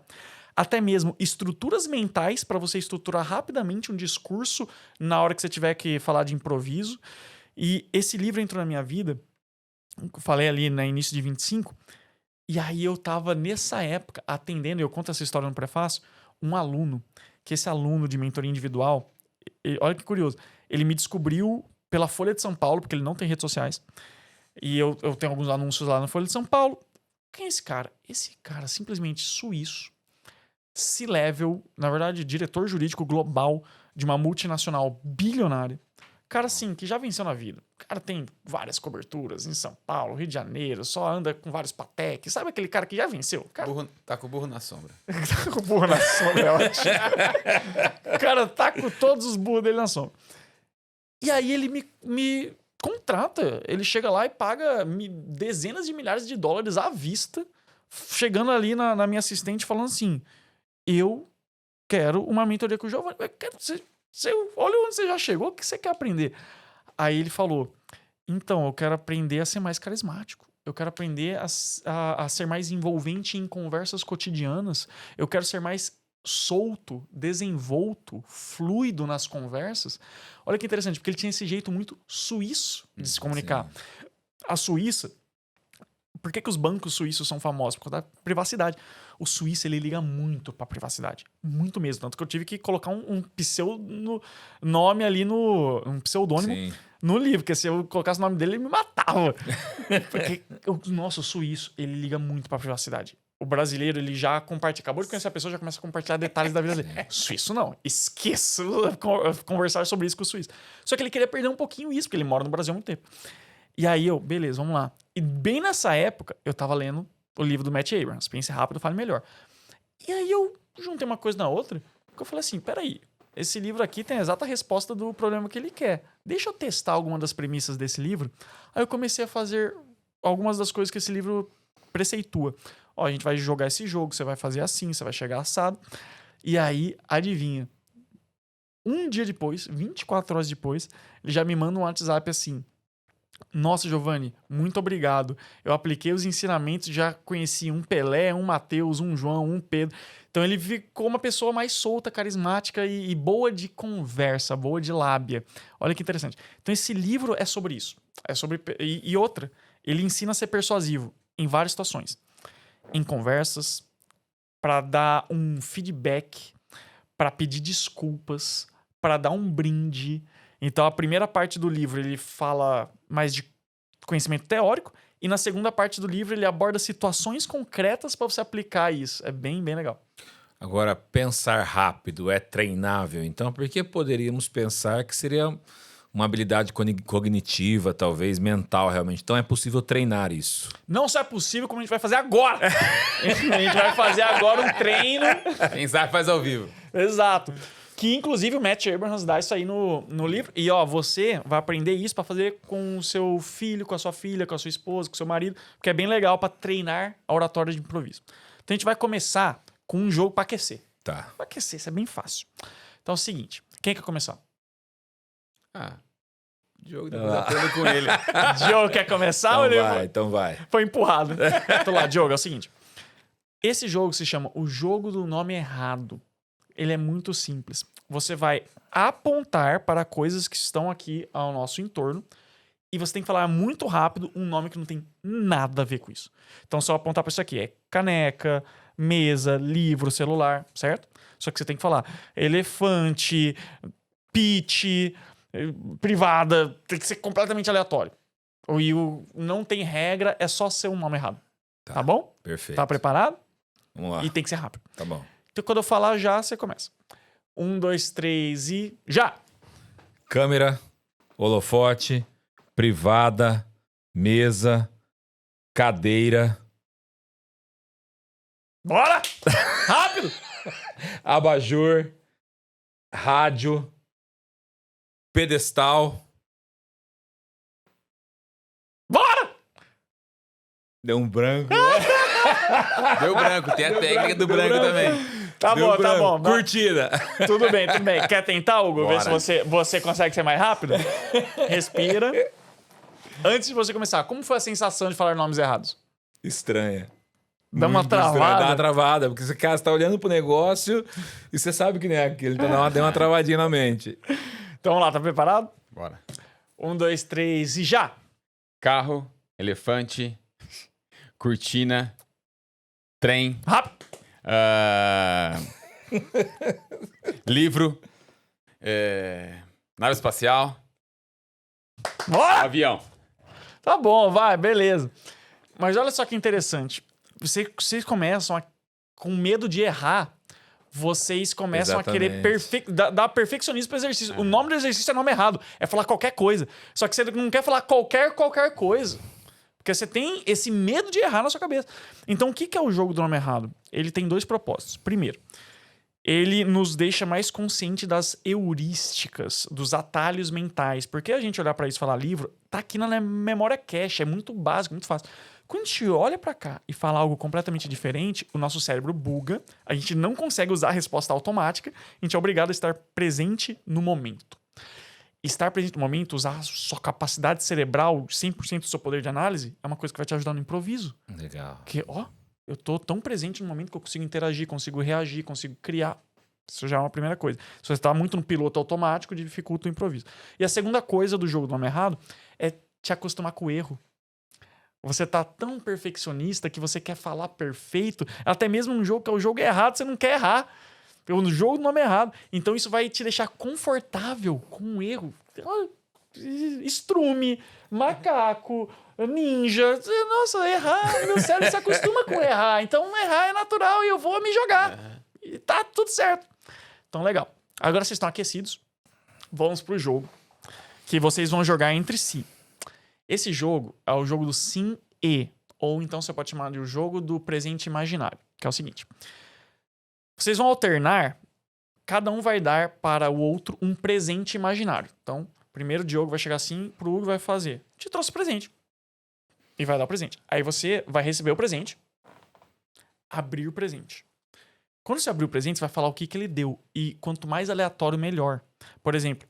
até mesmo estruturas mentais para você estruturar rapidamente um discurso na hora que você tiver que falar de improviso. E esse livro entrou na minha vida, eu falei ali no início de 25, e aí eu tava nessa época atendendo, eu conto essa história no prefácio, um aluno, que esse aluno de mentoria individual, olha que curioso, ele me descobriu pela Folha de São Paulo, porque ele não tem redes sociais, e eu tenho alguns anúncios lá na Folha de São Paulo. Quem é esse cara? Esse cara simplesmente suíço, C-level, na verdade, diretor jurídico global de uma multinacional bilionária. Cara, assim, que já venceu na vida. O cara tem várias coberturas em São Paulo, Rio de Janeiro, só anda com vários pateques. Sabe aquele cara que já venceu? Cara... Tá com o burro na sombra. Tá com o burro na sombra, é ótimo. O cara tá com todos os burros dele na sombra. E aí ele me contrata. Ele chega lá e paga dezenas de milhares de dólares à vista, chegando ali na minha assistente falando assim, eu quero uma mentoria com o Giovanni. Olha onde você já chegou, o que você quer aprender? Aí ele falou, então, eu quero aprender a ser mais carismático. Eu quero aprender a ser mais envolvente em conversas cotidianas. Eu quero ser mais solto, desenvolto, fluido nas conversas. Olha que interessante, porque ele tinha esse jeito muito suíço de se comunicar. Sim. A Suíça... Por que os bancos suíços são famosos? Por causa da privacidade. O suíço, ele liga muito pra privacidade. Muito mesmo. Tanto que eu tive que colocar um nome ali um pseudônimo Sim. no livro. Porque se eu colocasse o nome dele, ele me matava. Porque o suíço, ele liga muito pra privacidade. O brasileiro, ele já compartilha. Acabou de conhecer a pessoa, já começa a compartilhar detalhes da vida dele. Suíço não. Esqueça conversar sobre isso com o suíço. Só que ele queria perder um pouquinho isso, porque ele mora no Brasil há muito tempo. E aí beleza, vamos lá. E bem nessa época, eu tava lendo o livro do Matt Abrams, Pense Rápido, Fale Melhor. E aí eu juntei uma coisa na outra, que eu falei assim, peraí, esse livro aqui tem a exata resposta do problema que ele quer. Deixa eu testar alguma das premissas desse livro. Aí eu comecei a fazer algumas das coisas que esse livro preceitua. Ó, a gente vai jogar esse jogo, você vai fazer assim, você vai chegar assado. E aí, adivinha, um dia depois, 24 horas depois, ele já me manda um WhatsApp assim: nossa, Giovanni, muito obrigado. Eu apliquei os ensinamentos, já conheci um Pelé, um Matheus, um João, um Pedro. Então ele ficou uma pessoa mais solta, carismática e boa de conversa, boa de lábia. Olha que interessante. Então esse livro é sobre isso. É sobre e outra, ele ensina a ser persuasivo em várias situações. Em conversas, para dar um feedback, para pedir desculpas, para dar um brinde. Então, a primeira parte do livro, ele fala mais de conhecimento teórico. E na segunda parte do livro, ele aborda situações concretas para você aplicar isso. É bem, bem legal. Agora, pensar rápido é treinável. Então, por que poderíamos pensar que seria uma habilidade cognitiva, talvez, mental, realmente? Então, é possível treinar isso. Não só é possível, como a gente vai fazer agora. A gente vai fazer agora um treino. Quem sabe faz ao vivo. Exato. Que, inclusive, o Matt Abrams dá isso aí no livro. E, você vai aprender isso pra fazer com o seu filho, com a sua filha, com a sua esposa, com o seu marido, porque é bem legal pra treinar a oratória de improviso. Então, a gente vai começar com um jogo pra aquecer. Tá. Pra aquecer, isso é bem fácil. Então, é o seguinte. Quem quer começar? Diogo, depois aprendo com ele. Diogo quer começar? Então vai. Foi empurrado. Tô lá, Diogo, é o seguinte. Esse jogo se chama o jogo do nome errado. Ele é muito simples. Você vai apontar para coisas que estão aqui ao nosso entorno e você tem que falar muito rápido um nome que não tem nada a ver com isso. Então, só apontar para isso aqui. É caneca, mesa, livro, celular, certo? Só que você tem que falar elefante, pit, privada. Tem que ser completamente aleatório. E não tem regra, é só ser um nome errado. Tá bom? Perfeito. Tá preparado? Vamos lá. E tem que ser rápido. Tá bom. Então, quando eu falar já, você começa. 1, 2, 3 e... já! Câmera, holofote, privada, mesa, cadeira, Bora! Rápido! abajur, rádio, pedestal. Bora! Deu um branco. Deu branco, tem a técnica do branco também. Tá Deu bom, tá branco. bom. Vai. Curtida. Tudo bem, tudo bem. Quer tentar, Hugo? Ver Bora. se você consegue ser mais rápido? Respira. Antes de você começar, como foi a sensação de falar nomes errados? Estranha. Dá uma Muito estranha. Dá uma travada? travada, porque esse cara está olhando pro negócio e você sabe que não é aquilo. Então deu uma travadinha na mente. Então vamos lá, tá preparado? Bora. 1, 2, 3 e já! Carro, elefante, cortina, trem, Rápido! livro, nave espacial, Bora! avião. Tá bom, vai, beleza. Mas olha só que interessante. Vocês começam com medo de errar. Vocês começam a querer dar perfeccionismo pro exercício. O nome do exercício é nome errado. É falar qualquer coisa. Só que você não quer falar qualquer coisa. Porque você tem esse medo de errar na sua cabeça. Então, o que é o jogo do nome errado? Ele tem 2 propósitos. Primeiro, ele nos deixa mais consciente das heurísticas, dos atalhos mentais. Porque a gente olhar pra isso e falar livro, tá aqui na memória cache, é muito básico, muito fácil. Quando a gente olha pra cá e fala algo completamente diferente, o nosso cérebro buga, a gente não consegue usar a resposta automática, a gente é obrigado a estar presente no momento. Estar presente no momento, usar a sua capacidade cerebral, 100% do seu poder de análise, é uma coisa que vai te ajudar no improviso. Legal. Porque, eu tô tão presente no momento que eu consigo interagir, consigo reagir, consigo criar. Isso já é uma primeira coisa. Se você está muito no piloto automático, dificulta o improviso. E a segunda coisa do jogo do nome errado é te acostumar com o erro. Você tá tão perfeccionista que você quer falar perfeito. Até mesmo num jogo que é o jogo errado, você não quer errar. No jogo do nome é errado. Então isso vai te deixar confortável com um erro. Estrume, macaco, ninja. Nossa, errar. Meu cérebro se acostuma com errar. Então errar é natural e eu vou me jogar. E tá tudo certo. Então legal. Agora vocês estão aquecidos. Vamos pro jogo. Que vocês vão jogar entre si. Esse jogo é o jogo do sim e. Ou então você pode chamar de o jogo do presente imaginário. Que é o seguinte. Vocês vão alternar. Cada um vai dar para o outro um presente imaginário. Então, primeiro o Diogo vai chegar assim, pro Hugo vai fazer. Te trouxe o presente. E vai dar o presente. Aí você vai receber o presente. Abrir o presente. Quando você abrir o presente, você vai falar o que ele deu. E quanto mais aleatório, melhor. Por exemplo,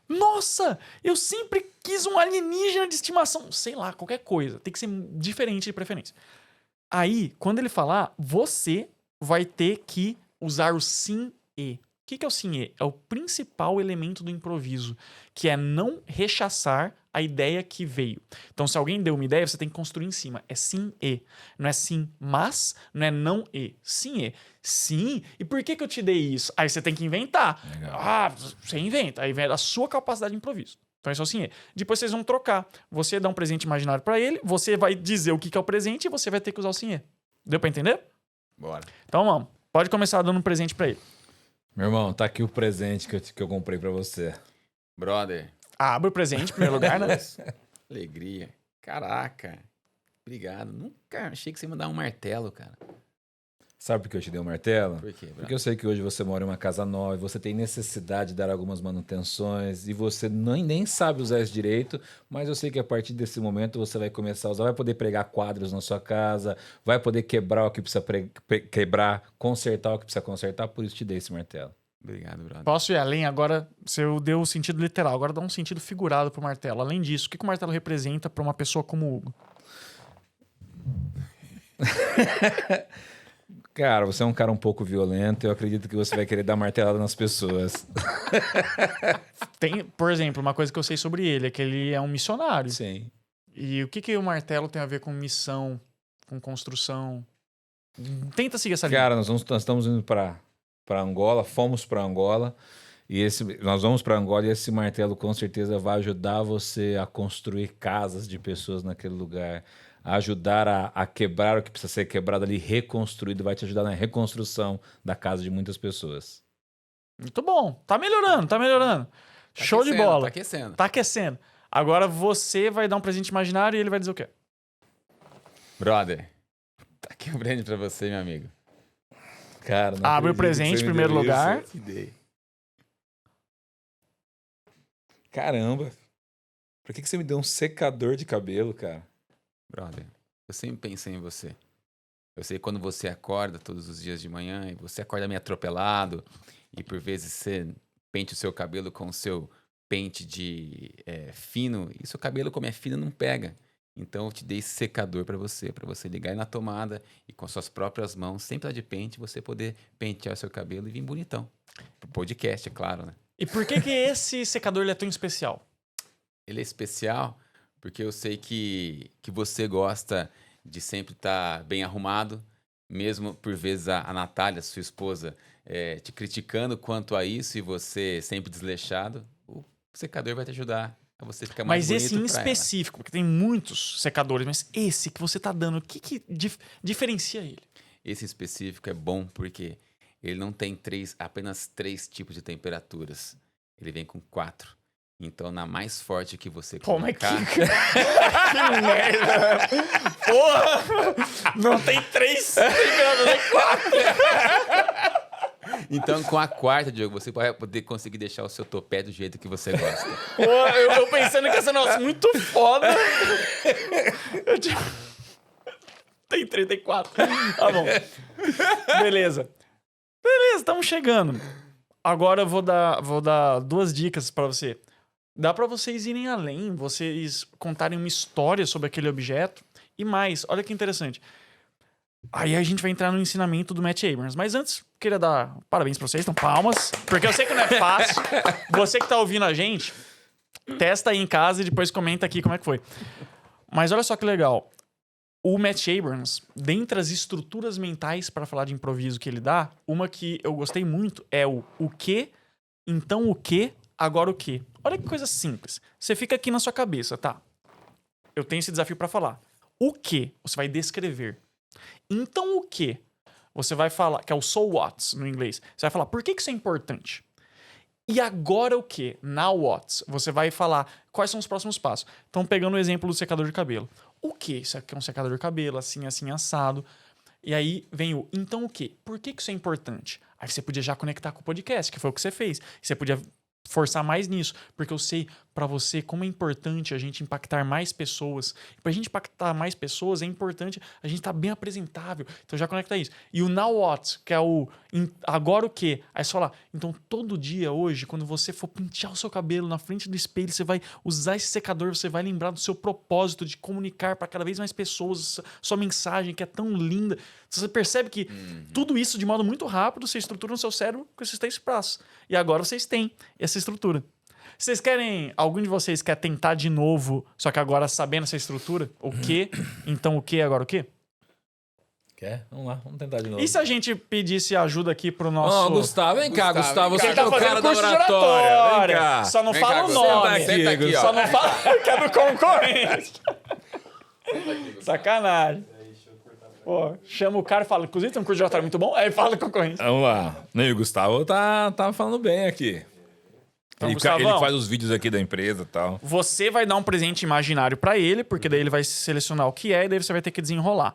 nossa, eu sempre quis um alienígena de estimação. Sei lá, qualquer coisa. Tem que ser diferente de preferência. Aí, quando ele falar, você vai ter que usar o sim e. O que é o sim e? É o principal elemento do improviso, que é não rechaçar a ideia que veio. Então, se alguém deu uma ideia, você tem que construir em cima. É sim e. Não é sim, mas, não é não e. Sim e. Sim, e por que eu te dei isso? Aí você tem que inventar. Legal. Ah, você inventa. Aí vem a sua capacidade de improviso. Então, esse é o sim e. Depois vocês vão trocar. Você dá um presente imaginário pra ele, você vai dizer o que é o presente e você vai ter que usar o sim e. Deu pra entender? Bora. Então, vamos. Pode começar dando um presente pra ele. Meu irmão, tá aqui o presente que eu comprei pra você. Brother. Abre o presente em primeiro lugar, né? Alegria. Caraca. Obrigado. Nunca achei que você ia me dar um martelo, cara. Sabe por que eu te dei um martelo? Por quê, Porque eu sei que hoje você mora em uma casa nova e você tem necessidade de dar algumas manutenções e você nem sabe usar isso direito, mas eu sei que a partir desse momento você vai começar a usar, vai poder pregar quadros na sua casa, vai poder quebrar o que precisa quebrar, consertar o que precisa consertar, por isso te dei esse martelo. Obrigado, brother. Posso ir além agora? Você deu o sentido literal, agora dá um sentido figurado pro martelo. Além disso, o que o martelo representa pra uma pessoa como o Hugo? Cara, você é um cara um pouco violento, eu acredito que você vai querer dar martelada nas pessoas. Tem, por exemplo, uma coisa que eu sei sobre ele é que ele é um missionário. Sim. E o que o martelo tem a ver com missão, com construção? Tenta seguir essa linha. Cara, nós estamos indo para Angola, fomos para Angola, e nós vamos para Angola e esse martelo com certeza vai ajudar você a construir casas de pessoas naquele lugar, a ajudar a quebrar o que precisa ser quebrado ali, reconstruído, vai te ajudar na reconstrução da casa de muitas pessoas. Muito bom. Tá melhorando, tá melhorando. Tá Show de aquecendo, bola. Tá aquecendo. Tá aquecendo. Agora você vai dar um presente imaginário e ele vai dizer o quê? Brother, tá aqui um brinde pra você, meu amigo. Cara, não Abre o acredito que presente você em me primeiro deu lugar. isso. Te dei. Caramba. Por que você me deu um secador de cabelo, cara? Brother, eu sempre pensei em você. Eu sei que quando você acorda todos os dias de manhã e você acorda meio atropelado e por vezes você pente o seu cabelo com o seu pente de fino e seu cabelo, como é fino, não pega. Então eu te dei esse secador pra você ligar na tomada e com suas próprias mãos, sem precisar de pente, você poder pentear seu cabelo e vir bonitão. Pro podcast, é claro, né? E por que esse secador ele é tão especial? Ele é especial porque eu sei que você gosta de sempre estar bem arrumado, mesmo por vezes a Natália, sua esposa, te criticando quanto a isso e você sempre desleixado. O secador vai te ajudar a você ficar mais bonito. Mas esse em pra específico, porque tem muitos secadores, mas esse que você tá dando, o que diferencia ele? Esse em específico é bom porque ele não tem apenas 3 tipos de temperaturas. Ele vem com 4. Então, na mais forte que você Pô, mas colocar... que merda! Porra! Não tem 3 temperaturas, tem 4! Então, com a 4ª, Diogo, você vai poder conseguir deixar o seu topé do jeito que você gosta. Pô, eu pensando que essa nossa muito foda. Tem 34. Tá bom. Beleza, estamos chegando. Agora eu vou dar 2 dicas pra você. Dá pra vocês irem além, vocês contarem uma história sobre aquele objeto. E mais, olha que interessante. Aí a gente vai entrar no ensinamento do Matt Abrams. Mas antes, queria dar parabéns pra vocês, então palmas. Porque eu sei que não é fácil. Você que tá ouvindo a gente, testa aí em casa e depois comenta aqui como é que foi. Mas olha só que legal. O Matt Abrams, dentre as estruturas mentais para falar de improviso que ele dá, uma que eu gostei muito é o que, então o que, agora o que. Olha que coisa simples. Você fica aqui na sua cabeça, tá? Eu tenho esse desafio para falar. O que? Você vai descrever. Então o que? Você vai falar, que é o so what no inglês. Você vai falar, por que isso é importante? E agora o que? Now what? Você vai falar quais são os próximos passos. Então, pegando o exemplo do secador de cabelo. O que? Isso aqui é um secador de cabelo, assim, assim, assado. E aí vem o então o quê? Por que isso é importante? Aí você podia já conectar com o podcast, que foi o que você fez. Você podia forçar mais nisso, porque eu sei pra você como é importante a gente impactar mais pessoas. E pra gente impactar mais pessoas é importante a gente estar bem apresentável. Então já conecta isso. E o now what, que é o agora o quê? Aí você fala, então todo dia hoje, quando você for pentear o seu cabelo na frente do espelho, você vai usar esse secador, você vai lembrar do seu propósito de comunicar para cada vez mais pessoas sua mensagem que é tão linda. Você percebe que tudo isso de modo muito rápido você estrutura no seu cérebro com esses 3 passos. E agora vocês têm essa estrutura. Vocês querem... Algum de vocês quer tentar de novo, só que agora sabendo essa estrutura? O quê? Então o quê? Agora o quê? Quer? Vamos lá, vamos tentar de novo. E se a gente pedisse ajuda aqui pro nosso... Gustavo, vem cá, Gustavo. Você Ele que é tá o cara fazendo da curso de oratória. Vem cá. Só não Vem fala cá, o Gustavo. nome. Senta aqui, ó. Só não fala que é do concorrente. Sacanagem. Pô, chama o cara e fala, inclusive tem um curso de oratória muito bom, aí fala com concorrente. Vamos lá. E o Gustavo tá falando bem aqui. Então, ele Gustavão, faz os vídeos aqui da empresa e tal. você vai dar um presente imaginário pra ele, porque daí ele vai selecionar o que é e daí você vai ter que desenrolar.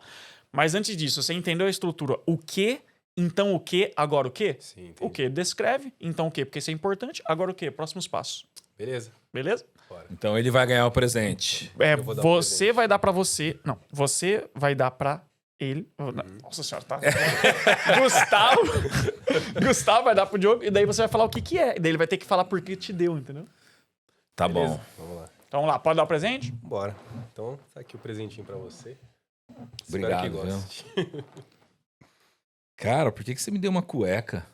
Mas antes disso, você entendeu a estrutura? O que, então o que, agora o que? Sim, entendi. O que? Descreve, então o que? Porque isso é importante, agora o que? Próximos passos. Beleza. Beleza? Então ele vai ganhar o presente. É, vou dar um você presente. vai dar pra você... Não, você vai dar pra ele... Nossa senhora, tá? Gustavo vai dar pro Diogo e daí você vai falar o que é. E daí ele vai ter que falar por que te deu, entendeu? Tá Beleza. bom. Vamos lá. Então vamos lá, pode dar o presente? Bora. Então, tá aqui o presentinho pra você. Obrigado, Espero que goste. Cara, por que você me deu uma cueca?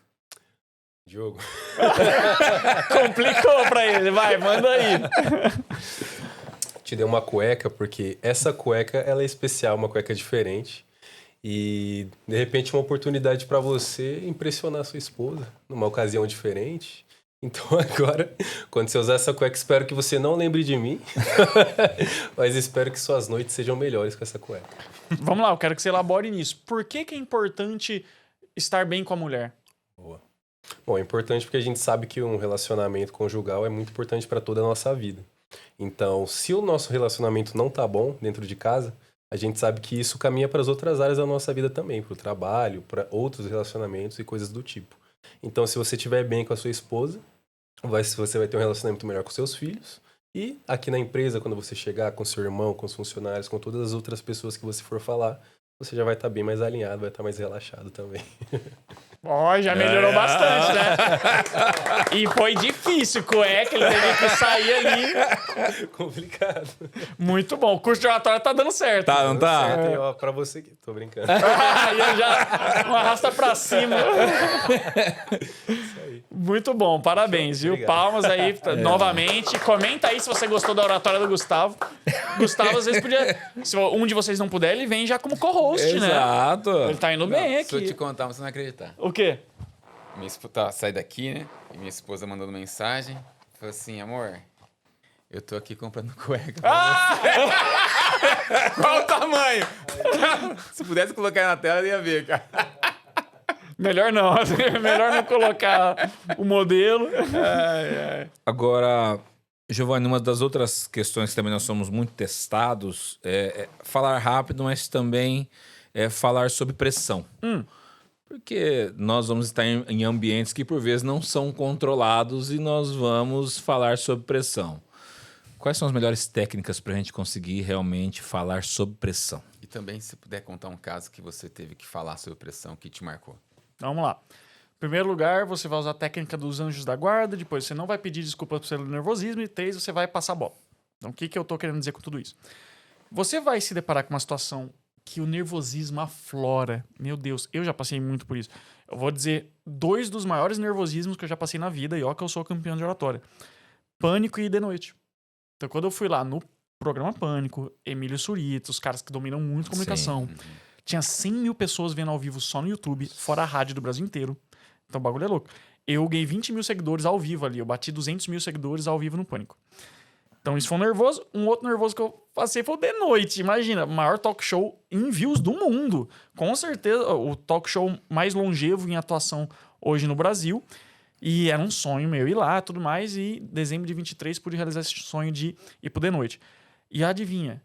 Diogo. Complicou pra ele, vai, manda aí. Te dei uma cueca porque essa cueca ela é especial, uma cueca diferente. E, de repente, uma oportunidade pra você impressionar sua esposa numa ocasião diferente. Então, agora, quando você usar essa cueca, espero que você não lembre de mim. Mas espero que suas noites sejam melhores com essa cueca. Vamos lá, eu quero que você elabore nisso. Por que é importante estar bem com a mulher? Boa. Bom, é importante porque a gente sabe que um relacionamento conjugal é muito importante para toda a nossa vida. Então, se o nosso relacionamento não tá bom dentro de casa, a gente sabe que isso caminha para as outras áreas da nossa vida também, para o trabalho, para outros relacionamentos e coisas do tipo. Então, se você estiver bem com a sua esposa, você vai ter um relacionamento melhor com seus filhos. E aqui na empresa, quando você chegar com seu irmão, com os funcionários, com todas as outras pessoas que você for falar, você já vai estar bem mais alinhado, vai estar mais relaxado também. Ó, já melhorou bastante, né? E foi difícil, cueca, ele teve que sair ali. Complicado. Muito bom, o curso de oratória tá dando certo. Tá, não tá? Certo, e, ó, pra você aqui. Tô brincando. Aí eu já um arrasta pra cima. Muito bom, parabéns, viu? Obrigado. Palmas aí novamente. Comenta aí se você gostou da oratória do Gustavo. Gustavo, às vezes podia. Se um de vocês não puder, ele vem já como co-host, né? Exato. Ele tá indo bem Se eu te aqui. contar, você não vai acreditar. O quê? Minha esposa sai daqui, né? E minha esposa mandando mensagem. Falou assim, amor, eu tô aqui comprando cueca. Qual o tamanho? Se pudesse colocar na tela, eu ia ver, cara. Melhor não. Melhor não colocar o modelo. Agora, Giovanni, uma das outras questões que também nós somos muito testados é falar rápido, mas também é falar sob pressão. Porque nós vamos estar em ambientes que por vezes não são controlados e nós vamos falar sob pressão. Quais são as melhores técnicas para a gente conseguir realmente falar sob pressão? E também, se puder contar um caso que você teve que falar sobre pressão que te marcou. Vamos lá. Em primeiro lugar, você vai usar a técnica dos anjos da guarda. Depois, você não vai pedir desculpa pelo seu nervosismo. E 3, você vai passar a bola. Então, o que eu tô querendo dizer com tudo isso? Você vai se deparar com uma situação que o nervosismo aflora. Meu Deus, eu já passei muito por isso. Eu vou dizer 2 dos maiores nervosismos que eu já passei na vida. E ó que eu sou campeão de oratória. Pânico e de noite. Então, quando eu fui lá no Programa Pânico, Emílio Surita, os caras que dominam muito comunicação. Tinha 100 mil pessoas vendo ao vivo só no YouTube, fora a rádio do Brasil inteiro. Então o bagulho é louco. Eu ganhei 20 mil seguidores ao vivo ali. Eu bati 200 mil seguidores ao vivo no Pânico. Então isso foi um nervoso. Um outro nervoso que eu passei foi o The Noite. Imagina, o maior talk show em views do mundo. Com certeza, o talk show mais longevo em atuação hoje no Brasil. E era um sonho meu ir lá e tudo mais. E em dezembro de 23 pude realizar esse sonho de ir pro The Noite. E adivinha?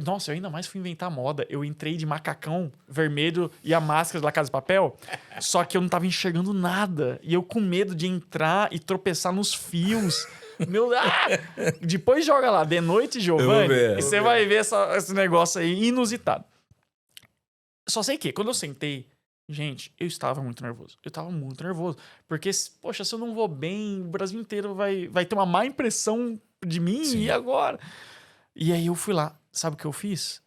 Nossa, eu ainda mais fui inventar moda. Eu entrei de macacão vermelho e a máscara da Casa de Papel. Só que eu não tava enxergando nada. E eu com medo de entrar e tropeçar nos fios. Depois joga lá, The Noite, Giovanni. E você vai ver esse negócio aí inusitado. Só sei que, quando eu sentei, gente, eu estava muito nervoso. Eu estava muito nervoso. Porque, poxa, se eu não vou bem, o Brasil inteiro vai ter uma má impressão de mim. Sim. E agora? E aí eu fui lá. Sabe o que eu fiz?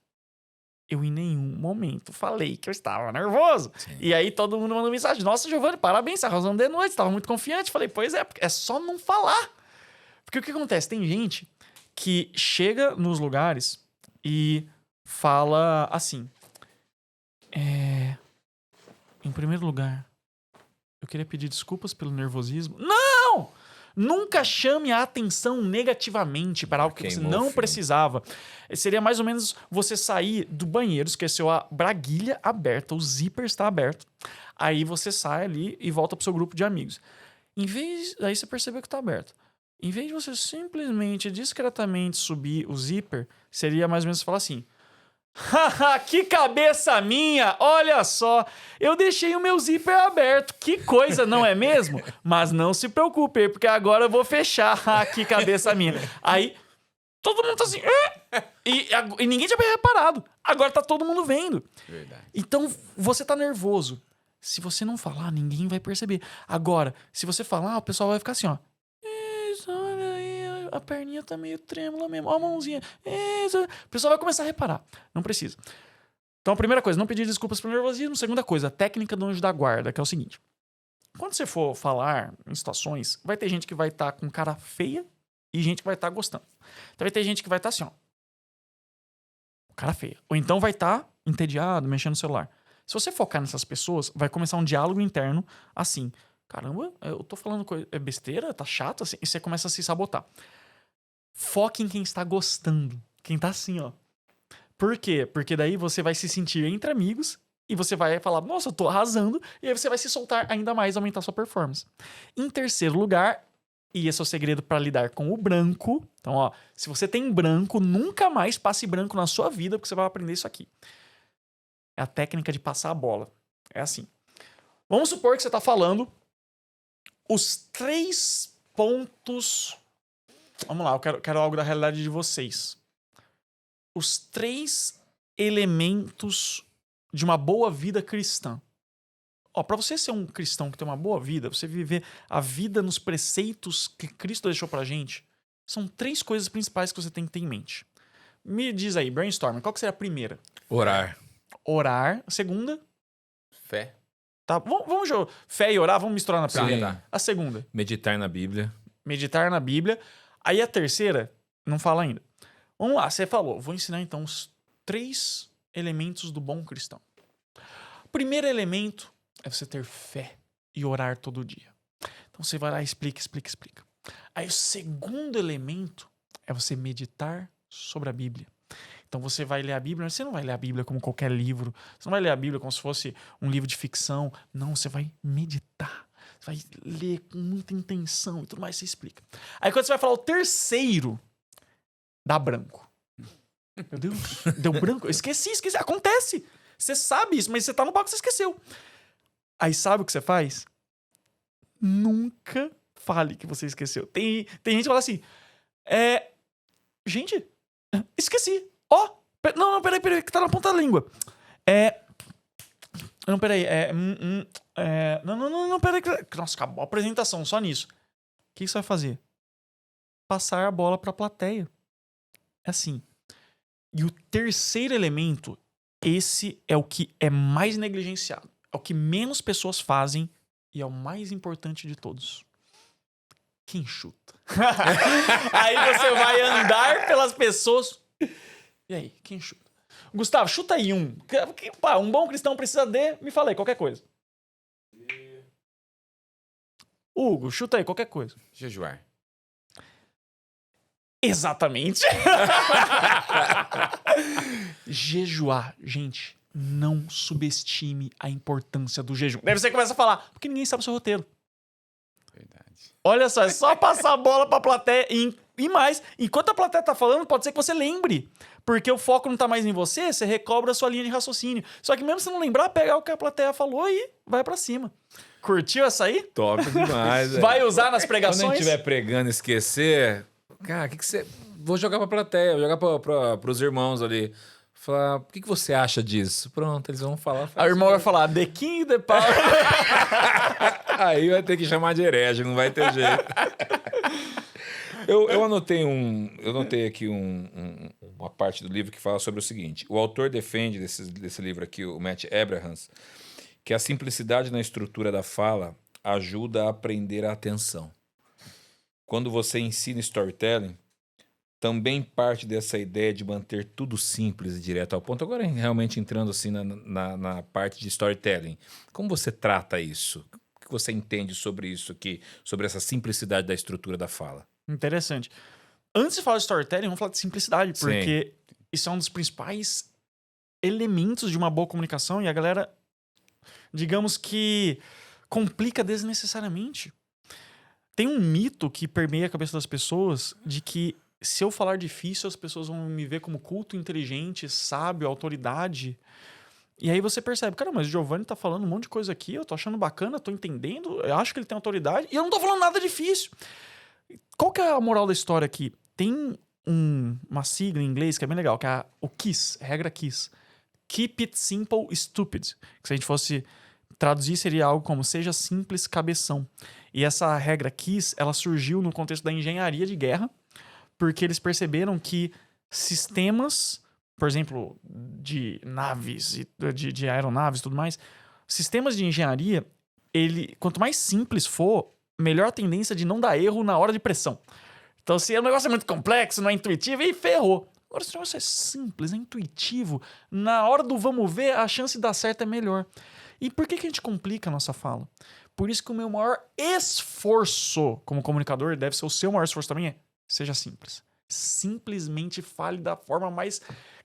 Eu em nenhum momento falei que eu estava nervoso. Sim. E aí todo mundo mandou mensagem. Nossa, Giovanni, parabéns, você arrasou de noite. Estava muito confiante. Falei, pois é só não falar. Porque o que acontece? Tem gente que chega nos lugares e fala assim. Em primeiro lugar, eu queria pedir desculpas pelo nervosismo. Não! Nunca chame a atenção negativamente para algo que você não precisava. Seria mais ou menos você sair do banheiro, esqueceu a braguilha aberta, o zíper está aberto. Aí você sai ali e volta pro seu grupo de amigos. Aí você percebeu que está aberto. Em vez de você simplesmente, discretamente subir o zíper, seria mais ou menos falar assim: haha, que cabeça minha! Olha só, eu deixei o meu zíper aberto. Que coisa, não é mesmo? Mas não se preocupe, porque agora eu vou fechar. Que cabeça minha. Aí, todo mundo tá assim... E ninguém tinha reparado. Agora tá todo mundo vendo. Verdade. Então, você tá nervoso. Se você não falar, ninguém vai perceber. Agora, se você falar, o pessoal vai ficar assim, ó. Olha aí, a perninha tá meio trêmula mesmo. Ó a mãozinha. O pessoal vai começar a reparar. Não precisa. Então, a primeira coisa, não pedir desculpas pelo nervosismo. Segunda coisa, a técnica do anjo da guarda, que é o seguinte. Quando você for falar em situações, vai ter gente que vai estar com cara feia e gente que vai estar gostando. Então, vai ter gente que vai estar assim, ó. Cara feia. Ou então vai estar entediado, mexendo no celular. Se você focar nessas pessoas, vai começar um diálogo interno assim. Caramba, eu tô falando coisa... É besteira? Tá chato? Assim, e você começa a se sabotar. Foque em quem está gostando. Quem tá assim, ó. Por quê? Porque daí você vai se sentir entre amigos e você vai falar, nossa, eu tô arrasando. E aí você vai se soltar ainda mais, aumentar sua performance. Em terceiro lugar, e esse é o segredo para lidar com o branco. Então, ó, se você tem branco, nunca mais passe branco na sua vida, porque você vai aprender isso aqui. É a técnica de passar a bola. É assim. Vamos supor que você tá falando os 3 pontos... Vamos lá, eu quero algo da realidade de vocês. Os 3 elementos de uma boa vida cristã. Ó, para você ser um cristão que tem uma boa vida, você viver a vida nos preceitos que Cristo deixou pra gente, são 3 coisas principais que você tem que ter em mente. Me diz aí, brainstorm, qual que seria a primeira? Orar. Orar. A segunda? Fé. Tá, vamos jogar. Fé e orar, vamos misturar na primeira. Sim. A segunda? Meditar na Bíblia. Meditar na Bíblia. Aí a terceira, não fala ainda. Vamos lá, você falou. Vou ensinar então os 3 elementos do bom cristão. O primeiro elemento é você ter fé e orar todo dia. Então você vai lá e explica. Aí o segundo elemento é você meditar sobre a Bíblia. Então você vai ler a Bíblia, mas você não vai ler a Bíblia como qualquer livro. Você não vai ler a Bíblia como se fosse um livro de ficção. Não, você vai meditar. Você vai ler com muita intenção e tudo mais, você explica. Aí quando você vai falar o terceiro, dá branco. Meu Deus, deu branco? Eu esqueci. Acontece. Você sabe isso, mas você tá no palco e você esqueceu. Aí sabe o que você faz? Nunca fale que você esqueceu. Tem gente que fala assim, gente, esqueci. Não, peraí, que tá na ponta da língua. Não, peraí, não, peraí. Nossa, acabou a apresentação só nisso. O que você vai fazer? Passar a bola pra plateia. É assim. E o terceiro elemento, esse é o que é mais negligenciado. É o que menos pessoas fazem e é o mais importante de todos. quem chuta? Aí você vai andar pelas pessoas. E aí, quem chuta? Gustavo, chuta aí um. Pá, um bom cristão precisa de... Me fala aí, qualquer coisa. Hugo, chuta aí, qualquer coisa. Jejuar. Exatamente. Jejuar. Gente, não subestime a importância do jejum. Daí você começa a falar, porque ninguém sabe o seu roteiro. Verdade. Olha só, é só passar a bola pra plateia e mais. Enquanto a plateia tá falando, pode ser que você lembre. Porque o foco não tá mais em você, você recobra a sua linha de raciocínio. Só que mesmo se não lembrar, pegar o que a plateia falou e vai pra cima. Curtiu essa aí? Top demais. Vai usar nas Quando pregações? a gente estiver pregando e esquecer, cara, o que você... Vou jogar pra plateia, vou jogar pros irmãos ali. Falar, o que você acha disso? Pronto, eles vão falar. A irmã vai falar, The King, The Power. Aí vai ter que chamar de herege, não vai ter jeito. Eu anotei aqui uma parte do livro que fala sobre o seguinte. O autor defende desse livro aqui, o Matt Abrahams, que a simplicidade na estrutura da fala ajuda a aprender a atenção. Quando você ensina storytelling, também parte dessa ideia de manter tudo simples e direto ao ponto. Agora, realmente entrando assim na parte de storytelling, como você trata isso? O que você entende sobre isso aqui, sobre essa simplicidade da estrutura da fala? Interessante. Antes de falar de storytelling, vamos falar de simplicidade, porque isso é um dos principais elementos de uma boa comunicação e a galera, digamos que, complica desnecessariamente. Tem um mito que permeia a cabeça das pessoas de que se eu falar difícil, as pessoas vão me ver como culto, inteligente, sábio, autoridade. E aí você percebe, cara, mas o Giovanni tá falando um monte de coisa aqui, eu tô achando bacana, tô entendendo, eu acho que ele tem autoridade, e eu não tô falando nada difícil. Qual que é a moral da história aqui? Tem uma sigla em inglês que é bem legal, que é o KISS, regra KISS. Keep it simple, stupid. Que se a gente fosse traduzir, seria algo como seja simples, cabeção. E essa regra KISS, ela surgiu no contexto da engenharia de guerra, porque eles perceberam que sistemas, por exemplo, de naves, de aeronaves e tudo mais, sistemas de engenharia, quanto mais simples for, melhor a tendência de não dar erro na hora de pressão. Então, se o negócio é muito complexo, não é intuitivo, aí ferrou. Agora, se o negócio é simples, é intuitivo, na hora do vamos ver, a chance de dar certo é melhor. E por que a gente complica a nossa fala? Por isso que o meu maior esforço como comunicador, deve ser o seu maior esforço também, seja simples. Simplesmente fale da forma mais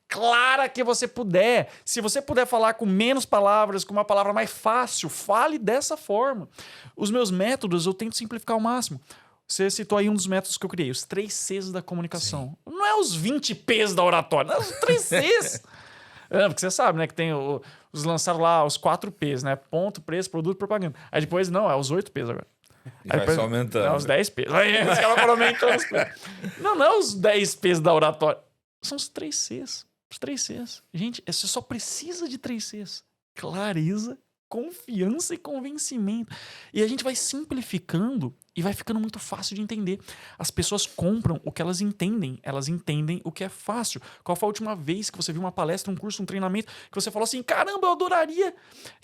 clara que você puder. Se você puder falar com menos palavras, com uma palavra mais fácil, fale dessa forma. Os meus métodos eu tento simplificar ao máximo. Você citou aí um dos métodos que eu criei, os 3 Cs da comunicação. Sim. Não é os 20 Ps da oratória, não é os 3 Cs. Porque você sabe, né, que tem os lançaram lá os 4 Ps, né? Ponto, preço, produto, propaganda. Aí depois, não, é os 8 Ps agora. E vai depois, só aumentando. Não, os 10 Ps. Aí os caras foram aumentando os Ps. Não é os 10 Ps da oratória. São os 3 Cs. Os 3 Cs. Gente, você só precisa de 3 Cs. Clareza, confiança e convencimento. E a gente vai simplificando e vai ficando muito fácil de entender. As pessoas compram o que elas entendem o que é fácil. Qual foi a última vez que você viu uma palestra, um curso, um treinamento, que você falou assim, caramba, eu adoraria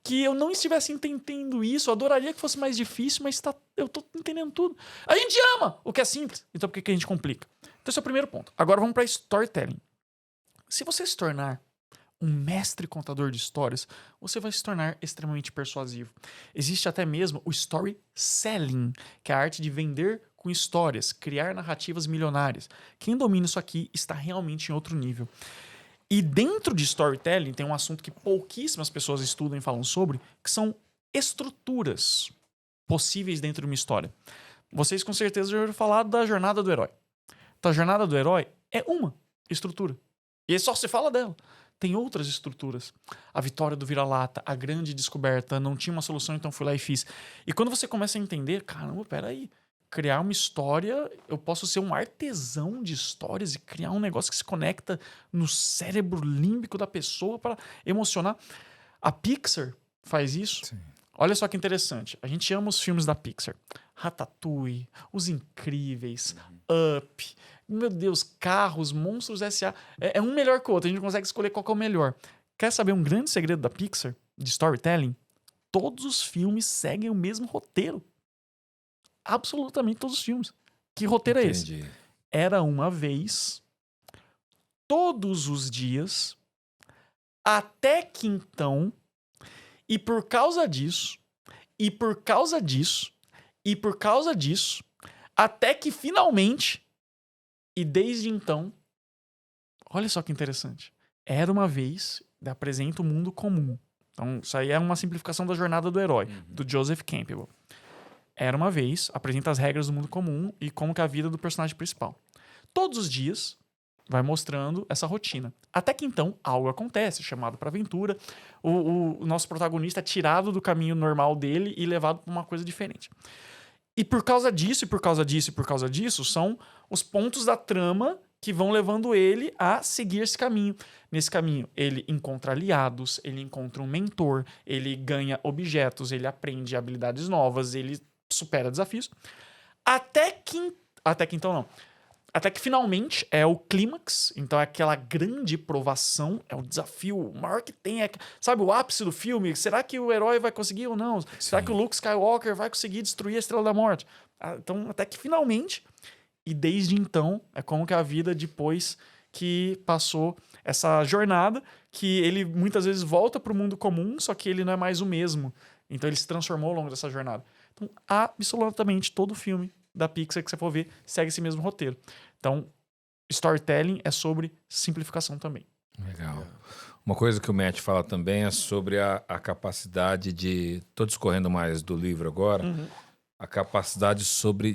que eu não estivesse entendendo isso, eu adoraria que fosse mais difícil, mas eu tô entendendo tudo. A gente ama o que é simples, então por que a gente complica? Então esse é o primeiro ponto. Agora vamos para storytelling. Se você se tornar um mestre contador de histórias, você vai se tornar extremamente persuasivo. Existe até mesmo o story selling, que é a arte de vender com histórias, criar narrativas milionárias. Quem domina isso aqui está realmente em outro nível. E dentro de storytelling tem um assunto que pouquíssimas pessoas estudam e falam sobre, que são estruturas possíveis dentro de uma história. Vocês com certeza já ouviram falar da jornada do herói. Então a jornada do herói é uma estrutura. E aí só se fala dela. Tem outras estruturas. A vitória do vira-lata, a grande descoberta, não tinha uma solução, então fui lá e fiz. E quando você começa a entender, caramba, peraí, criar uma história, eu posso ser um artesão de histórias e criar um negócio que se conecta no cérebro límbico da pessoa para emocionar. A Pixar faz isso. Sim. Olha só que interessante. A gente ama os filmes da Pixar. Ratatouille, Os Incríveis, Up... Meu Deus, Carros, Monstros S.A. É um melhor que o outro. A gente não consegue escolher qual que é o melhor. Quer saber um grande segredo da Pixar, de storytelling? Todos os filmes seguem o mesmo roteiro. absolutamente todos os filmes. Que roteiro é esse? Entendi. Era uma vez, todos os dias, até que então, e por causa disso, e por causa disso, e por causa disso, até que finalmente, e desde então, olha só que interessante. Era uma vez, apresenta o mundo comum. Então, isso aí é uma simplificação da jornada do herói, do Joseph Campbell. Era uma vez, apresenta as regras do mundo comum e como que é a vida do personagem principal. Todos os dias, vai mostrando essa rotina. Até que então, algo acontece, chamado pra aventura. O nosso protagonista é tirado do caminho normal dele e levado pra uma coisa diferente. E por causa disso, e por causa disso, e por causa disso, são os pontos da trama que vão levando ele a seguir esse caminho. Nesse caminho, ele encontra aliados, ele encontra um mentor, ele ganha objetos, ele aprende habilidades novas, ele supera desafios. Até que finalmente é o clímax, então é aquela grande provação, é o desafio, o maior que tem, sabe, o ápice do filme. Será que o herói vai conseguir ou não? Será que o Luke Skywalker vai conseguir destruir a Estrela da Morte? Então, até que finalmente, e desde então, é como que a vida depois que passou essa jornada, que ele muitas vezes volta para o mundo comum, só que ele não é mais o mesmo. Então ele se transformou ao longo dessa jornada. Então, absolutamente todo filme da Pixar que você for ver segue esse mesmo roteiro. Então, storytelling é sobre simplificação também. Legal. Uma coisa que o Matt fala também é sobre a capacidade de... Estou discorrendo mais do livro agora. A capacidade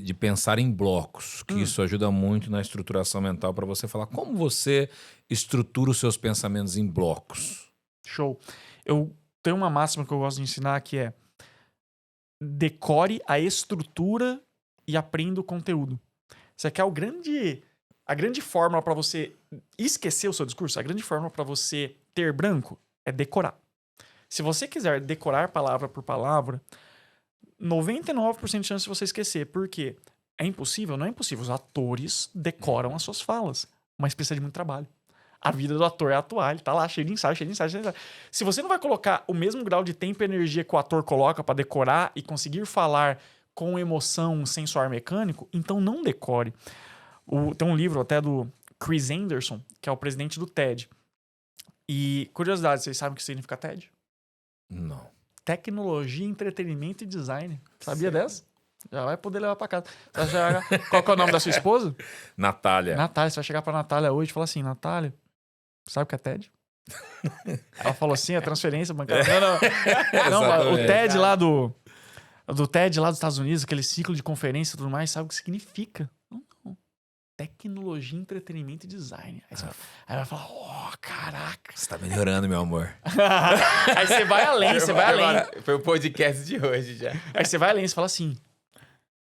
de pensar em blocos, que isso ajuda muito na estruturação mental para você falar como você estrutura os seus pensamentos em blocos. Show. Eu tenho uma máxima que eu gosto de ensinar que é: decore a estrutura e aprenda o conteúdo. Você quer a grande fórmula para você esquecer o seu discurso, a grande fórmula para você ter branco é decorar. Se você quiser decorar palavra por palavra, 99% de chance de você esquecer. Por quê? É impossível? Não é impossível. Os atores decoram as suas falas, mas precisa de muito trabalho. A vida do ator é atuar, ele tá lá cheio de ensaio, cheio de ensaio, cheio de ensaio. Se você não vai colocar o mesmo grau de tempo e energia que o ator coloca para decorar e conseguir falar com emoção sem soar mecânico, então não decore. Tem um livro até do Chris Anderson, que é o presidente do TED. E, curiosidade, vocês sabem o que significa TED? Não. Tecnologia, entretenimento e design. Sabia dessa? Já vai poder levar pra casa. Qual que é o nome da sua esposa? Natália. Natália. Você vai chegar pra Natália hoje e falar assim: Natália, sabe o que é TED? Ela falou assim: a transferência bancária. Não, o TED lá do TED lá dos Estados Unidos, aquele ciclo de conferência e tudo mais, sabe o que significa? Não. Tecnologia, entretenimento e design. Aí vai falar: caraca. Você tá melhorando, meu amor. Aí você vai além, Foi o podcast de hoje já. Aí você vai além, você fala assim: